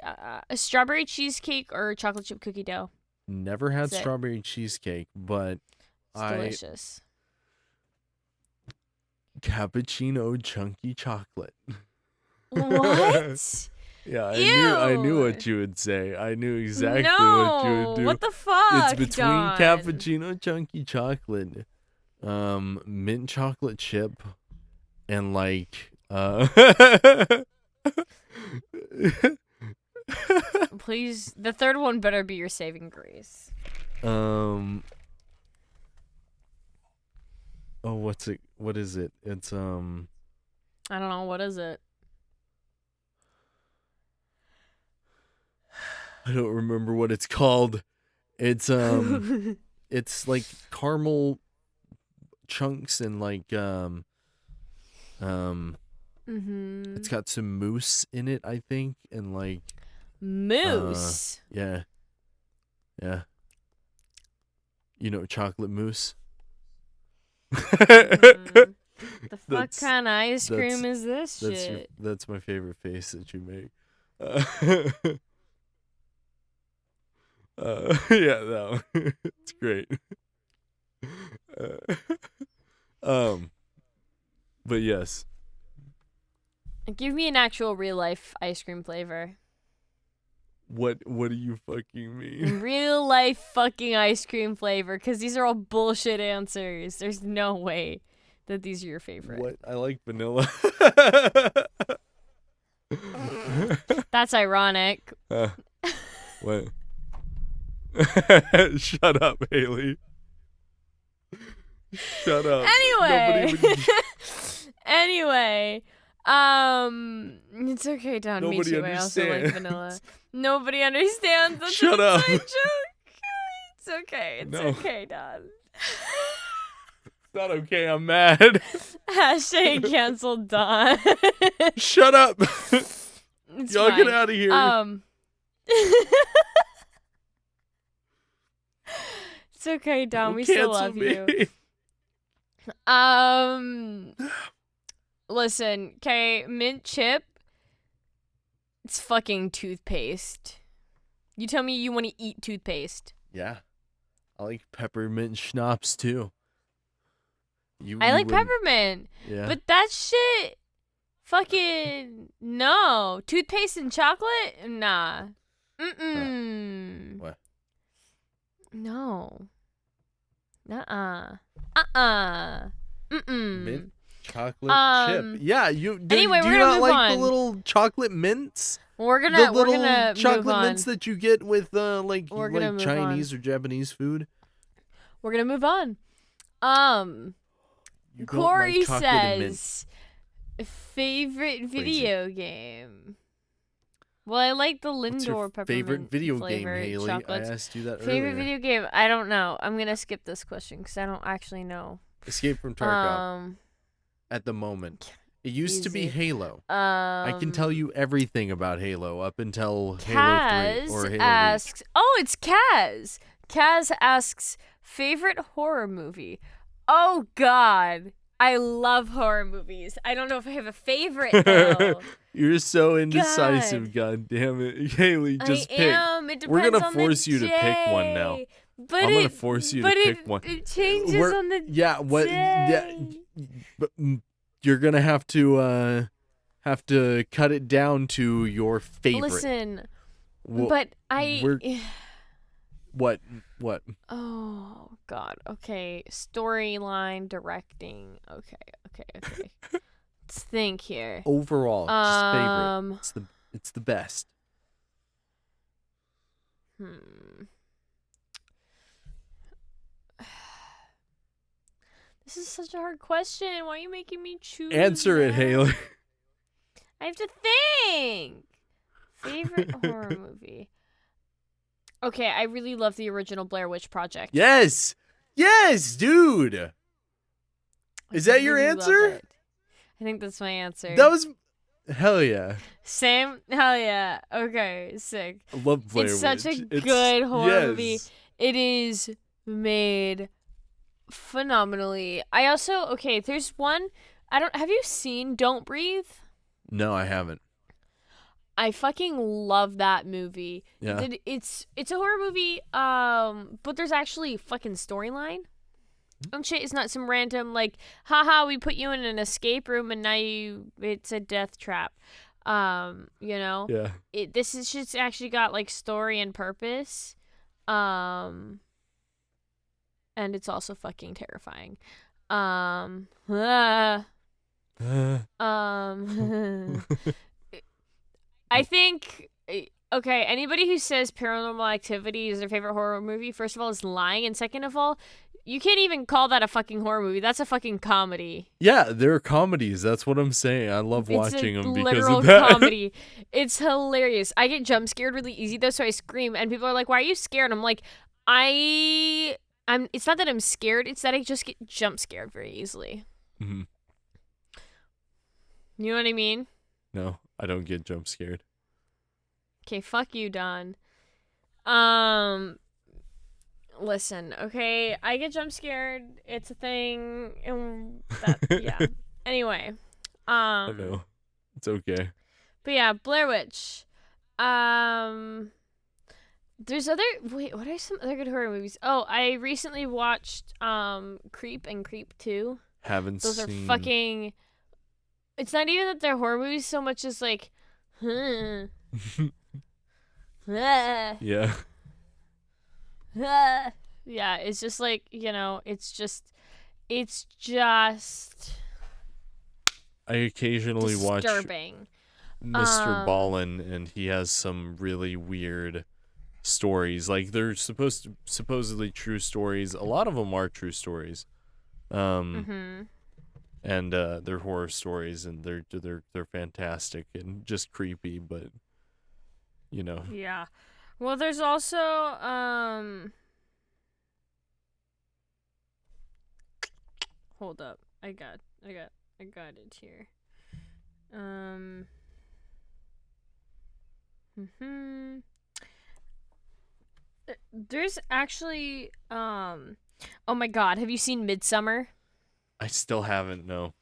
S2: Strawberry cheesecake or chocolate chip cookie dough.
S1: Never had strawberry cheesecake, but
S2: It's delicious.
S1: Cappuccino chunky chocolate.
S2: What?
S1: Yeah, I knew
S2: Ew.
S1: what you would say. I knew exactly
S2: No.
S1: what you would do.
S2: What the fuck?
S1: It's between
S2: Don?
S1: cappuccino chunky chocolate, mint chocolate chip, and like
S2: Please, the third one better be your saving grace.
S1: oh, what is it? It's
S2: I don't know, what is it?
S1: I don't remember what it's called. It's it's like caramel chunks and like it's got some mousse in it, I think, and like
S2: Mousse.
S1: yeah. You know, chocolate mousse.
S2: The fuck kind of ice cream is this shit?
S1: That's my favorite face that you make. Yeah, no, it's great. But yes.
S2: Give me an actual real life ice cream flavor.
S1: What do you fucking mean?
S2: Real life fucking ice cream flavor, because these are all bullshit answers. There's no way that these are your favorite.
S1: What? I like vanilla.
S2: That's ironic.
S1: What? Shut up, Hayley. Shut up.
S2: Anyway. Anyway. It's okay, Don. Me
S1: Nobody
S2: too. I also like
S1: understands.
S2: vanilla. Nobody understands. That's
S1: Shut
S2: an
S1: up.
S2: inside joke. It's okay. It's
S1: No.
S2: okay, Don.
S1: It's not okay. I'm mad.
S2: Hashtag canceled Don.
S1: Shut up.
S2: It's
S1: Y'all
S2: fine.
S1: get out of here.
S2: It's okay, Don.
S1: Don't
S2: We still
S1: cancel
S2: love
S1: me.
S2: you. Listen, okay, mint chip. It's fucking toothpaste. You tell me you want to eat toothpaste.
S1: Yeah. I like peppermint schnapps too.
S2: I like peppermint.
S1: Yeah.
S2: But that shit, fucking no. Toothpaste and chocolate? Nah.
S1: What?
S2: No.
S1: Mint chocolate chip. Yeah, you do,
S2: Anyway,
S1: do
S2: we're
S1: you
S2: gonna
S1: not
S2: move
S1: like
S2: on.
S1: the little chocolate mints?
S2: We're
S1: The
S2: gonna
S1: little
S2: move
S1: chocolate
S2: on.
S1: mints that you get with like
S2: We're gonna move
S1: Chinese or Japanese food.
S2: We're gonna move on.
S1: You don't
S2: Corey
S1: like chocolate and mint.
S2: says favorite video game. Well, I like the
S1: What's your
S2: Lindor peppermint
S1: favorite video game,
S2: flavored
S1: Hayley?
S2: chocolates.
S1: I asked you that
S2: Favorite
S1: earlier.
S2: video game? I don't know. I'm gonna skip this question because I don't actually know.
S1: Escape from Tarkov. At the moment, it used to be
S2: easy.
S1: Halo. I can tell you everything about Halo up until Halo 3 or
S2: Kaz
S1: Halo
S2: asks. Oh, it's Kaz. Kaz asks favorite horror movie. Oh God, I love horror movies. I don't know if I have a favorite though.
S1: You're so indecisive, God damn it. Hayley, just
S2: I
S1: pick.
S2: am. It
S1: We're
S2: depends
S1: gonna
S2: on
S1: force
S2: the
S1: you to pick one now.
S2: day. But
S1: I'm gonna force you to pick one.
S2: It changes on the
S1: Yeah, what? Yeah,
S2: day.
S1: but you're gonna have to cut it down to your favorite.
S2: Listen,
S1: Well,
S2: but
S1: What?
S2: Oh God. Okay. Storyline directing. Okay. Let's think here.
S1: Overall, just favorite. It's the best.
S2: This is such a hard question. Why are you making me choose?
S1: Answer it,
S2: that?
S1: Hayley.
S2: I have to think. Favorite horror movie. Okay, I really love the original Blair Witch Project.
S1: Yes, dude. Is that your
S2: really love
S1: answer?
S2: it. I think that's my answer.
S1: That was hell yeah.
S2: Same? Hell yeah. Okay, sick.
S1: I love Blair
S2: It's such a
S1: Witch.
S2: good horror movie.
S1: Yes.
S2: It is made phenomenally. I also there's one. Have you seen Don't Breathe?
S1: No, I haven't.
S2: I fucking love that movie.
S1: Yeah.
S2: It's a horror movie, but there's actually fucking storyline. And shit is not some random, like, haha, we put you in an escape room and now it's a death trap. You know?
S1: Yeah.
S2: This is just actually got, like, story and purpose. And it's also fucking terrifying. I think, okay, anybody who says Paranormal Activity is their favorite horror movie, first of all, is lying, and second of all, you can't even call that a fucking horror movie. That's a fucking comedy.
S1: Yeah, they're comedies. That's what I'm saying. I love watching them because
S2: literal
S1: of that.
S2: comedy. It's hilarious. I get jump scared really easy though, so I scream, and people are like, "Why are you scared?" I'm like, I'm. It's not that I'm scared. It's that I just get jump scared very easily.
S1: Mm-hmm.
S2: You know what I mean?
S1: No, I don't get jump scared.
S2: Okay, fuck you, Don. Listen, okay, I get jump scared. It's a thing, and that, yeah. Anyway,
S1: I know. It's okay.
S2: But yeah, Blair Witch. There's what are some other good horror movies? Oh, I recently watched Creep and Creep 2.
S1: Haven't seen.
S2: Those are fucking. It's not even that they're horror movies so much as like,
S1: Yeah.
S2: Yeah, it's just like, you know, it's just
S1: I occasionally watch
S2: disturbing.
S1: Mr. Ballin, and he has some really weird stories. Like, they're supposedly true stories. A lot of them are true stories. And they're horror stories, and they're fantastic and just creepy, but you know.
S2: Yeah. Well, there's also hold up. I got it here. There's actually oh my god, have you seen Midsummer?
S1: I still haven't, no.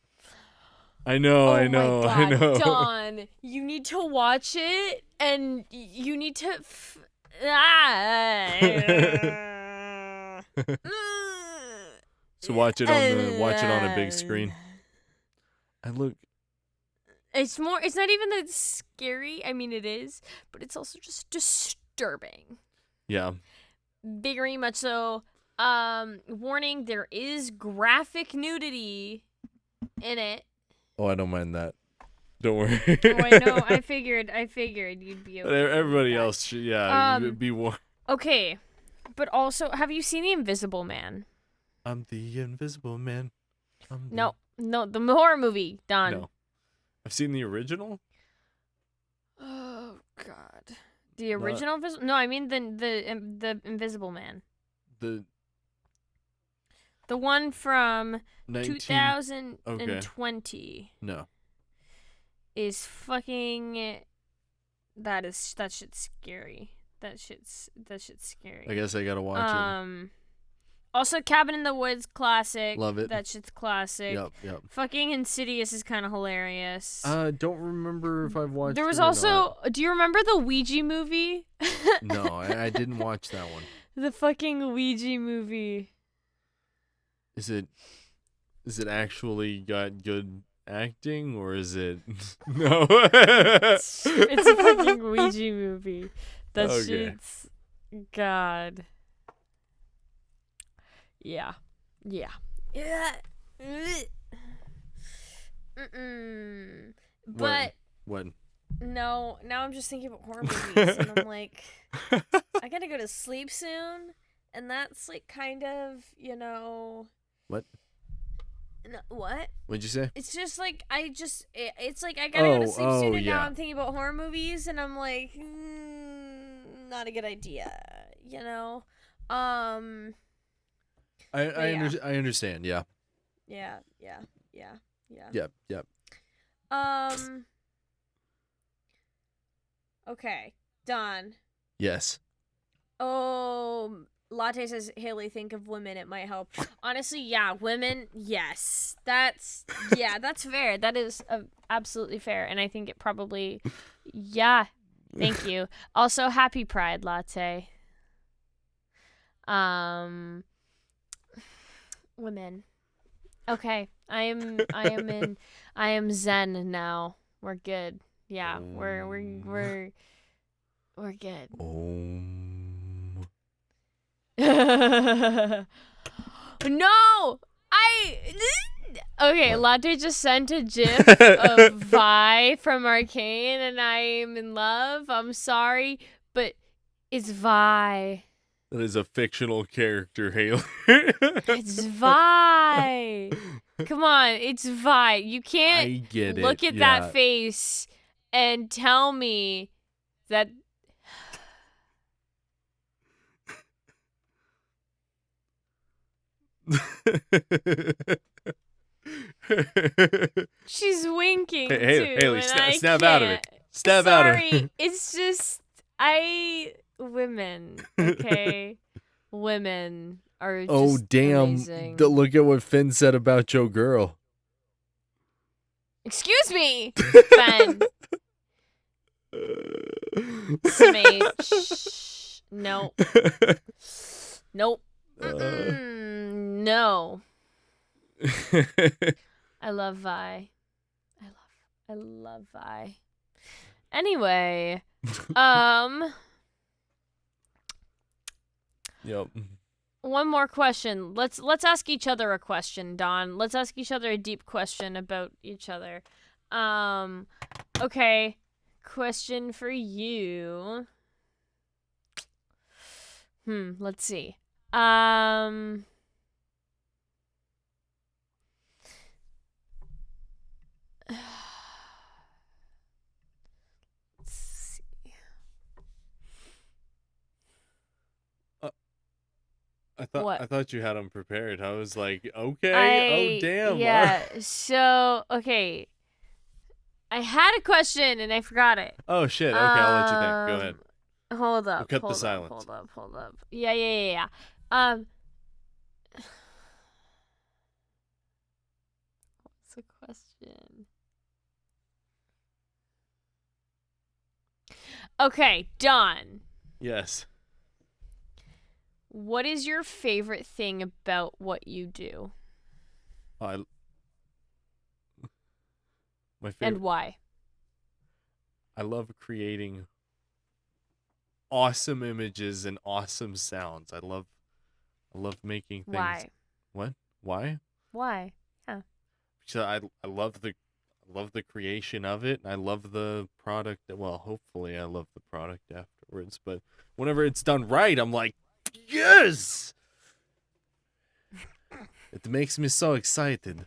S1: I know.
S2: My God, Dawn, you need to watch it, and you need to
S1: So watch it on a big screen.
S2: It's not even that it's scary. I mean, it is, but it's also just disturbing.
S1: Yeah.
S2: Very much so. Warning, there is graphic nudity in it.
S1: Oh, I don't mind that. Don't worry.
S2: Oh, I know. I figured you'd be okay.
S1: Everybody else should, be warned.
S2: Okay, but also, have you seen The Invisible Man?
S1: I'm the Invisible Man.
S2: No, the horror movie, Don.
S1: No. I've seen the original.
S2: Oh God, the original. No, I mean the Invisible Man. The one from 2020.
S1: No.
S2: Is fucking. That shit's scary. That shit's scary.
S1: I guess I gotta watch it.
S2: Also, Cabin in the Woods, classic.
S1: Love it.
S2: That shit's classic.
S1: Yep.
S2: Fucking Insidious is kind of hilarious.
S1: Don't remember if I've watched.
S2: There was
S1: it or
S2: also.
S1: not.
S2: Do you remember the Ouija movie?
S1: No, I didn't watch that one.
S2: The fucking Ouija movie.
S1: Is it actually got good acting, or is it no?
S2: It's a fucking Ouija movie. That shit's God. Yeah. But
S1: what?
S2: No, now I'm just thinking about horror movies, and I'm like, I gotta go to sleep soon, and that's like kind of, you know.
S1: What?
S2: No, what?
S1: What'd you say?
S2: It's just like it's like I gotta go to sleep soon, and
S1: yeah.
S2: now I'm thinking about horror movies, and I'm like, not a good idea, you know.
S1: I understand. Yeah.
S2: Yeah.
S1: Yep.
S2: Okay, Don.
S1: Yes.
S2: Oh, Latte says, Hayley, think of women. It might help. Honestly, yeah, women, yes. That's fair. That is absolutely fair. And I think it probably, yeah, thank you. Also, happy Pride, Latte. Women. Okay. I am zen now. We're good. Yeah, we're good. No! Okay,
S1: What?
S2: Latte just sent a gif of Vi from Arcane, and I'm in love. I'm sorry, but it's Vi.
S1: That is a fictional character, Hayley.
S2: It's Vi. Come on, it's Vi. You can't
S1: I get
S2: look
S1: it.
S2: at that
S1: Yeah.
S2: face and tell me that she's winking
S1: Hey,
S2: too,
S1: Hayley,
S2: and I
S1: snap
S2: can't.
S1: out of it. Snap out of
S2: Sorry,
S1: it.
S2: it's just women, okay? Women are just
S1: Oh, damn.
S2: amazing.
S1: Look at what Finn said about your girl.
S2: Excuse me, Fen. Smh. Nope. Nope. No. I love Vi. I love Vi. Anyway,
S1: Yep.
S2: one more question. Let's ask each other a question, Don. Let's ask each other a deep question about each other. Okay. Question for you. Let's see. Let's see. What?
S1: I thought you had them prepared. I was like, okay. Oh, damn.
S2: Yeah. So, okay. I had a question and I forgot it.
S1: Oh, shit. Okay, I'll let you think. Go ahead.
S2: Hold up.
S1: We'll cut
S2: hold
S1: the silence.
S2: Hold up. Yeah. What's the question? Okay, Don.
S1: Yes.
S2: What is your favorite thing about what you do?
S1: My favorite.
S2: And why?
S1: I love creating awesome images and awesome sounds. I love making things.
S2: Why?
S1: What? Why?
S2: Why? Yeah.
S1: So I love the creation of it, and I love the product. Well, hopefully I love the product afterwards, but whenever it's done right, I'm like, yes! It makes me so excited.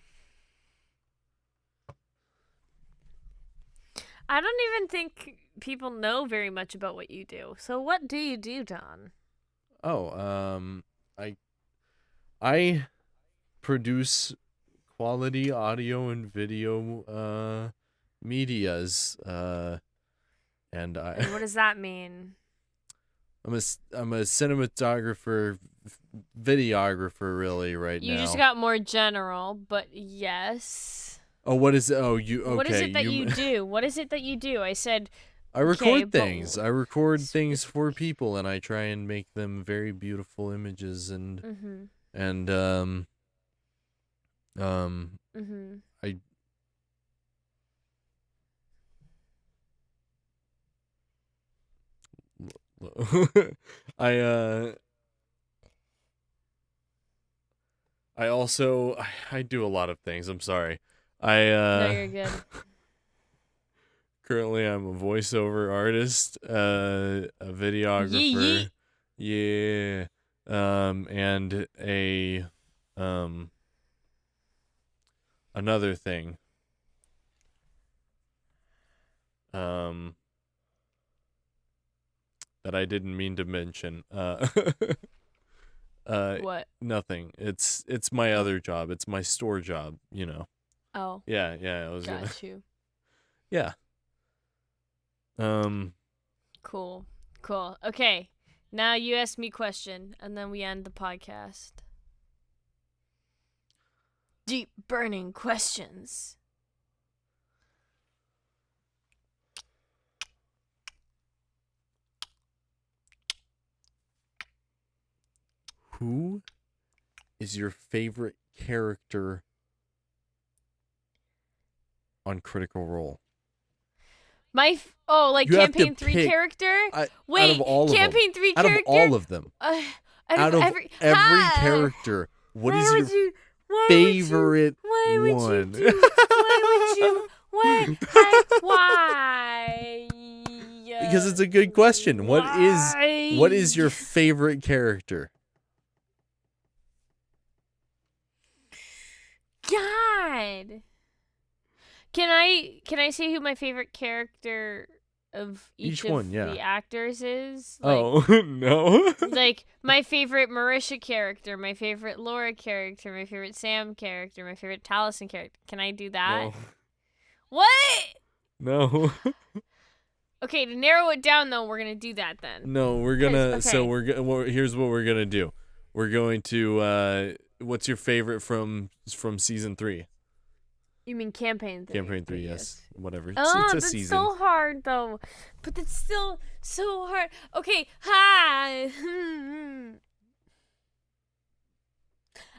S2: I don't even think people know very much about what you do. So what do you do, Don?
S1: Oh, I produce quality audio and video medias and
S2: And what does that mean?
S1: I'm a cinematographer, videographer really right now.
S2: You just got more general, but yes.
S1: Oh, what is it? Oh, you okay.
S2: What is it that you do? What is it that you do? I said
S1: I record
S2: okay,
S1: things. I record things for people and I try and make them very beautiful images and I I also I do a lot of things. I'm sorry.
S2: No, you're good.
S1: Currently I'm a voiceover artist, a videographer. Yeah. And a another thing. That I didn't mean to mention.
S2: What?
S1: Nothing. It's my other job. It's my store job, you know.
S2: Oh.
S1: Yeah, I was gonna.
S2: Got you.
S1: Yeah.
S2: Cool. Okay. Now you ask me question, and then we end the podcast. Deep burning questions.
S1: Who is your favorite character on Critical Role?
S2: Like
S1: You have to
S2: campaign 3
S1: pick,
S2: character?
S1: out
S2: Wait,
S1: of all of
S2: campaign
S1: them.
S2: 3
S1: Out
S2: character?
S1: of all of them.
S2: Out of every
S1: character, what is your favorite one?
S2: Why?
S1: Because it's a good question. What is your favorite character?
S2: God. Can I say who my favorite character of each
S1: one,
S2: of
S1: yeah.
S2: the actors is?
S1: No.
S2: Like my favorite Marisha character, my favorite Laura character, my favorite Sam character, my favorite Taliesin character. Can I do that?
S1: No.
S2: What?
S1: No.
S2: Okay, to narrow it down though, we're gonna do that then.
S1: No, we're gonna.
S2: Okay.
S1: So here's what we're gonna do. We're going to. What's your favorite from season 3?
S2: You mean campaign 3?
S1: Campaign 3, yes. Whatever. It's a
S2: that's
S1: season.
S2: so hard though. But it's still so hard. Okay, hi.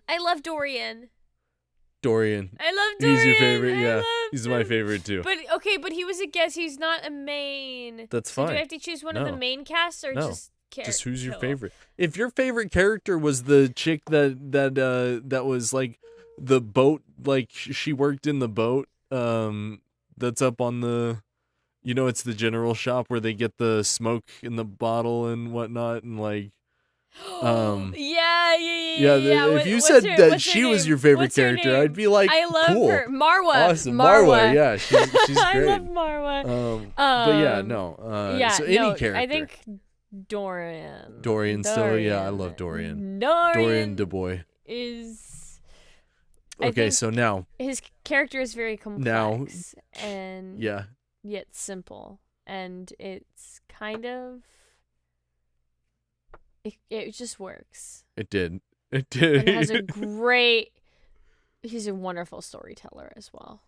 S2: I love Dorian.
S1: Dorian.
S2: I love Dorian.
S1: He's your favorite, yeah. He's my favorite too.
S2: But he was a guest. He's not a main.
S1: That's
S2: so
S1: fine.
S2: do I have to choose one of the main casts or just
S1: Just who's your favorite? If your favorite character was the chick that was like the boat, like she worked in the boat, that's up on the, it's the general shop where they get the smoke in the bottle and whatnot, and like,
S2: yeah.
S1: If you said that she was your favorite character, I'd be like,
S2: I love
S1: cool.
S2: her, Marwa.
S1: Awesome, Marwa. Yeah, she's great.
S2: I love Marwa.
S1: But yeah, no. So any character.
S2: I think Dorian.
S1: Dorian still, yeah, I love Dorian. Dorian DeBoy
S2: is.
S1: Okay, so now
S2: his character is very complex and yet simple, and it's kind of. It just works.
S1: It did.
S2: And it has a great. He's a wonderful storyteller as well.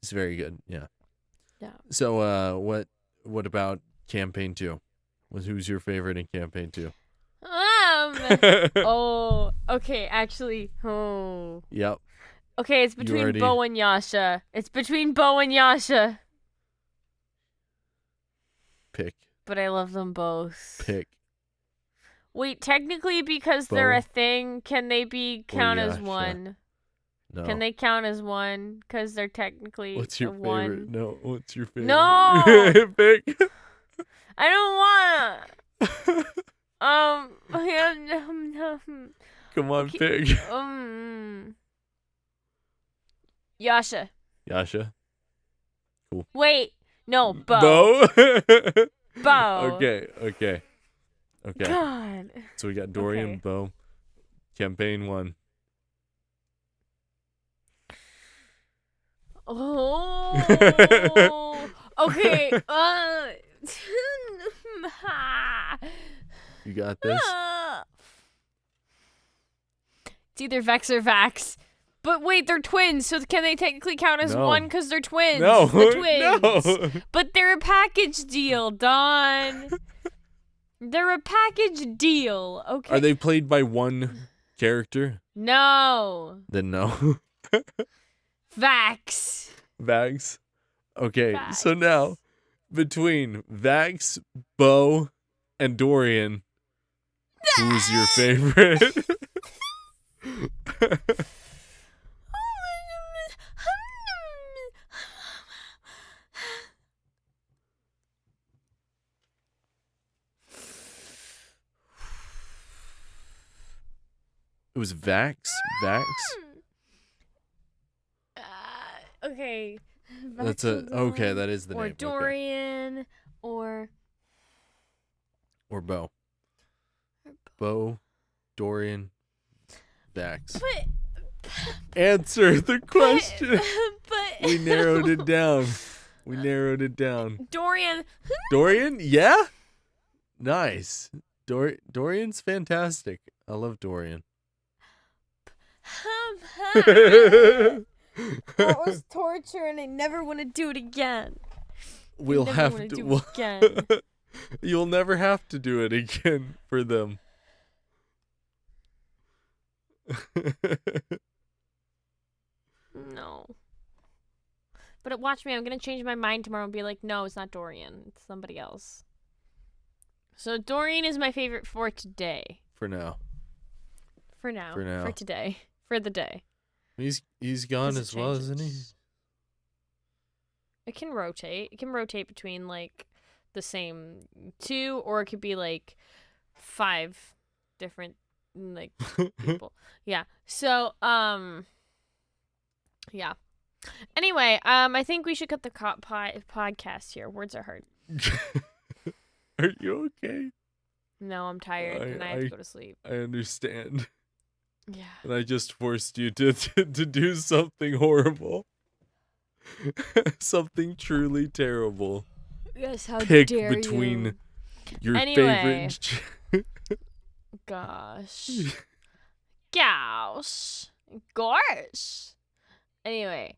S1: It's very good. Yeah.
S2: Yeah.
S1: So, what about campaign 2? Who's your favorite in campaign 2?
S2: Okay. Actually,
S1: Yep.
S2: Okay, it's between Bo and Yasha.
S1: Pick.
S2: But I love them both.
S1: Pick.
S2: Wait, technically, because they're a thing, can they count as one?
S1: No.
S2: Can they count as one? Because they're technically
S1: What's your
S2: one.
S1: favorite? No. What's your favorite?
S2: No.
S1: Pick.
S2: I don't wanna.
S1: Come on, pick.
S2: Yasha.
S1: Cool.
S2: Wait, no, Bo. Bo.
S1: Okay.
S2: God.
S1: So we got Dorian,
S2: Okay.
S1: Bo. Campaign 1.
S2: Oh. Okay.
S1: You got this.
S2: It's either Vex or Vax. But wait, they're twins, so can they technically count as
S1: No.
S2: one because they're twins?
S1: No.
S2: The twins.
S1: No.
S2: But they're a package deal, Don. They're a package deal, okay?
S1: Are they played by one character?
S2: No.
S1: Then no.
S2: Vax.
S1: Vax. Okay,
S2: Vax.
S1: so now between Vax, Bo, and Dorian, who's your favorite? It was Vax.
S2: Okay.
S1: That's okay. That is the name.
S2: Or Dorian, or
S1: Bo. Bo, Dorian, Vax.
S2: But
S1: Answer the question.
S2: But
S1: We narrowed it down.
S2: Dorian.
S1: Dorian? Yeah? Nice. Dorian's fantastic. I love Dorian.
S2: That was torture, and I never want to do it again.
S1: We'll have to
S2: do it again.
S1: You'll never have to do it again for them.
S2: No. But watch me, I'm going to change my mind tomorrow and be like, no, it's not Dorian. It's somebody else. So Dorian is my favorite for today.
S1: For now.
S2: For now.
S1: For now.
S2: For today. For the day.
S1: He's gone as well, isn't he?
S2: It can rotate. It can rotate between, like, the same 2, or it could be, like, 5 different, like, people. Yeah. So, yeah. Anyway, I think we should cut the podcast here. Words are hard.
S1: Are you okay?
S2: No, I'm tired and I have to go to sleep.
S1: I understand.
S2: Yeah.
S1: And I just forced you to do something horrible. Something truly terrible.
S2: Yes, how
S1: Pick
S2: dare
S1: between
S2: you.
S1: your
S2: Anyway.
S1: favorite.
S2: Gosh. Gosh. Anyway.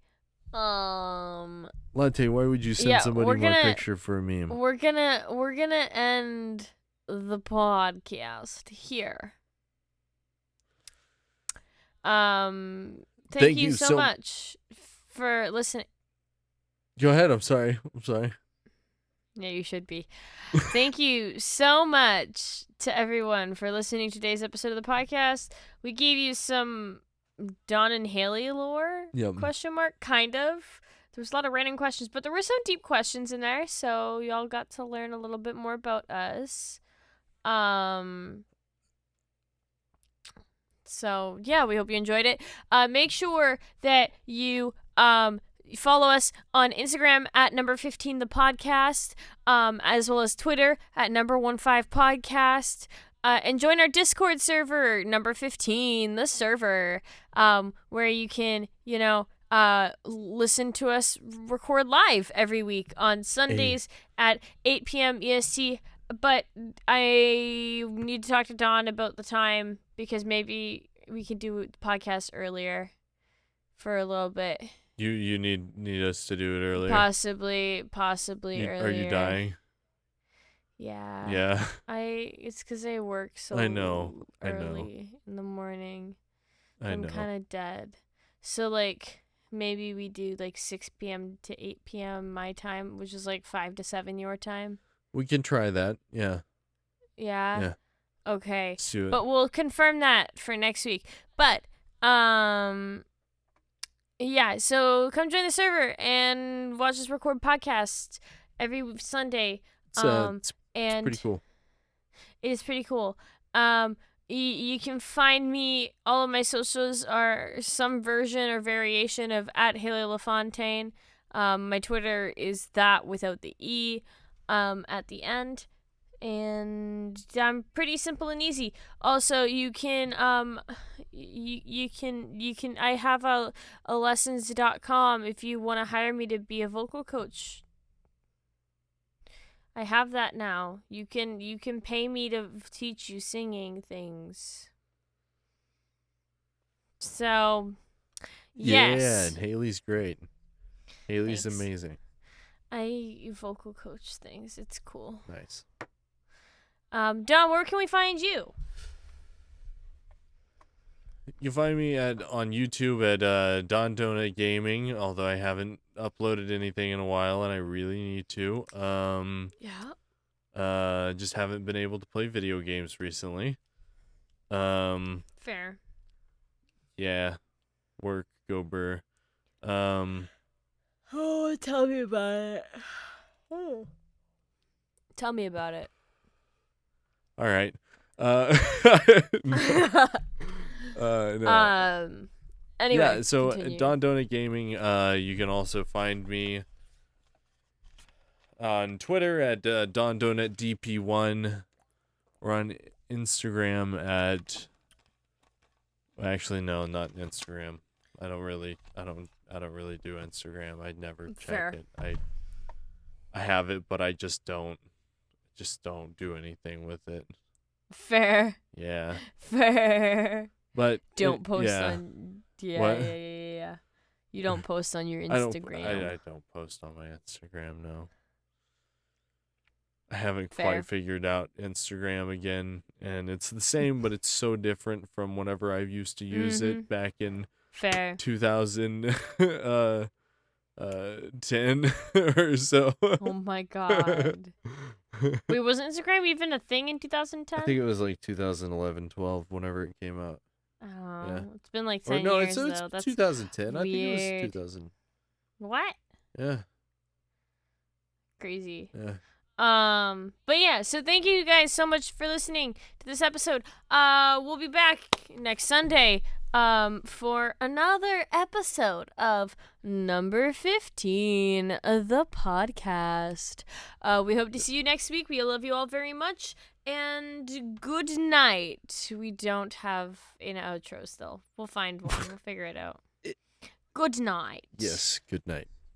S1: Latte, why would you send somebody more picture for a meme?
S2: We're gonna end the podcast here. Thank you so much for listening.
S1: Go ahead. I'm sorry.
S2: Yeah, you should be. Thank you so much to everyone for listening to today's episode of the podcast. We gave you some Don and Hayley lore?
S1: Yep.
S2: Question mark? Kind of. There was a lot of random questions, but there were some deep questions in there, so y'all got to learn a little bit more about us. So yeah, we hope you enjoyed it. Make sure that you follow us on Instagram at number15 the podcast, as well as Twitter at number15 podcast. And join our Discord server, number 15, the server, where you can, listen to us record live every week on Sundays at 8 p.m. EST. But I need to talk to Dawn about the time, because maybe we can do the podcast earlier for a little bit.
S1: You need us to do it earlier? Possibly earlier. Are you dying?
S2: Yeah. It's because I work so early in the morning. I'm kind of dead. So, maybe we do, 6 p.m. to 8 p.m. my time, which is, 5 to 7 your time.
S1: We can try that, yeah.
S2: Yeah?
S1: Yeah.
S2: Okay.
S1: Let's do it.
S2: But we'll confirm that for next week. But, yeah, so come join the server and watch us record podcasts every Sunday.
S1: It's pretty cool.
S2: It is pretty cool. You can find me, all of my socials are some version or variation of at Hayley LaFontaine. My Twitter is that without the E at the end. And I'm pretty simple and easy. Also, you can I have a lessons.com if you want to hire me to be a vocal coach. I have that now. You can pay me to teach you singing things. So, yes.
S1: Yeah, and Hayley's great. Hayley's
S2: Thanks.
S1: Amazing.
S2: I vocal coach things. It's cool.
S1: Nice.
S2: Don, where can we find you?
S1: You can find me on YouTube at Don Donut Gaming, although I haven't uploaded anything in a while and I really need to.
S2: Yeah.
S1: Just haven't been able to play video games recently.
S2: Fair.
S1: Yeah. Work, go burr.
S2: Oh, tell me about it. Oh. Tell me about it.
S1: All right.
S2: No. Anyway.
S1: Yeah, so
S2: continue.
S1: Don Donut Gaming, you can also find me on Twitter at DonDonutDP1 or on Instagram at actually no, not Instagram. I don't really do Instagram. I never check
S2: Fair.
S1: it. I have it, but I just don't do anything with it.
S2: Fair.
S1: Yeah.
S2: Fair.
S1: But
S2: Don't post
S1: yeah.
S2: on. Yeah,
S1: What?
S2: yeah. You don't post on your Instagram.
S1: I don't post on my Instagram, no. I haven't
S2: Fair.
S1: quite figured out Instagram again, and it's the same, but it's so different from whenever I used to use it back in
S2: Fair.
S1: 2010 or so.
S2: Oh my god. Wait, wasn't Instagram even a thing in 2010?
S1: I think it was like 2011, 12, whenever it came out.
S2: Oh,
S1: Yeah.
S2: it's been like
S1: Or
S2: 10
S1: no,
S2: years
S1: it's
S2: though. That's
S1: 2010. I think it
S2: weird.
S1: was 2000.
S2: What?
S1: Yeah.
S2: Crazy.
S1: Yeah.
S2: But yeah, so thank you guys so much for listening to this episode. We'll be back next Sunday for another episode of number 15 the podcast. We hope to see you next week. We love you all very much, and good night. We don't have an outro still. We'll find one. We'll figure it out. Good night.
S1: Yes, good night.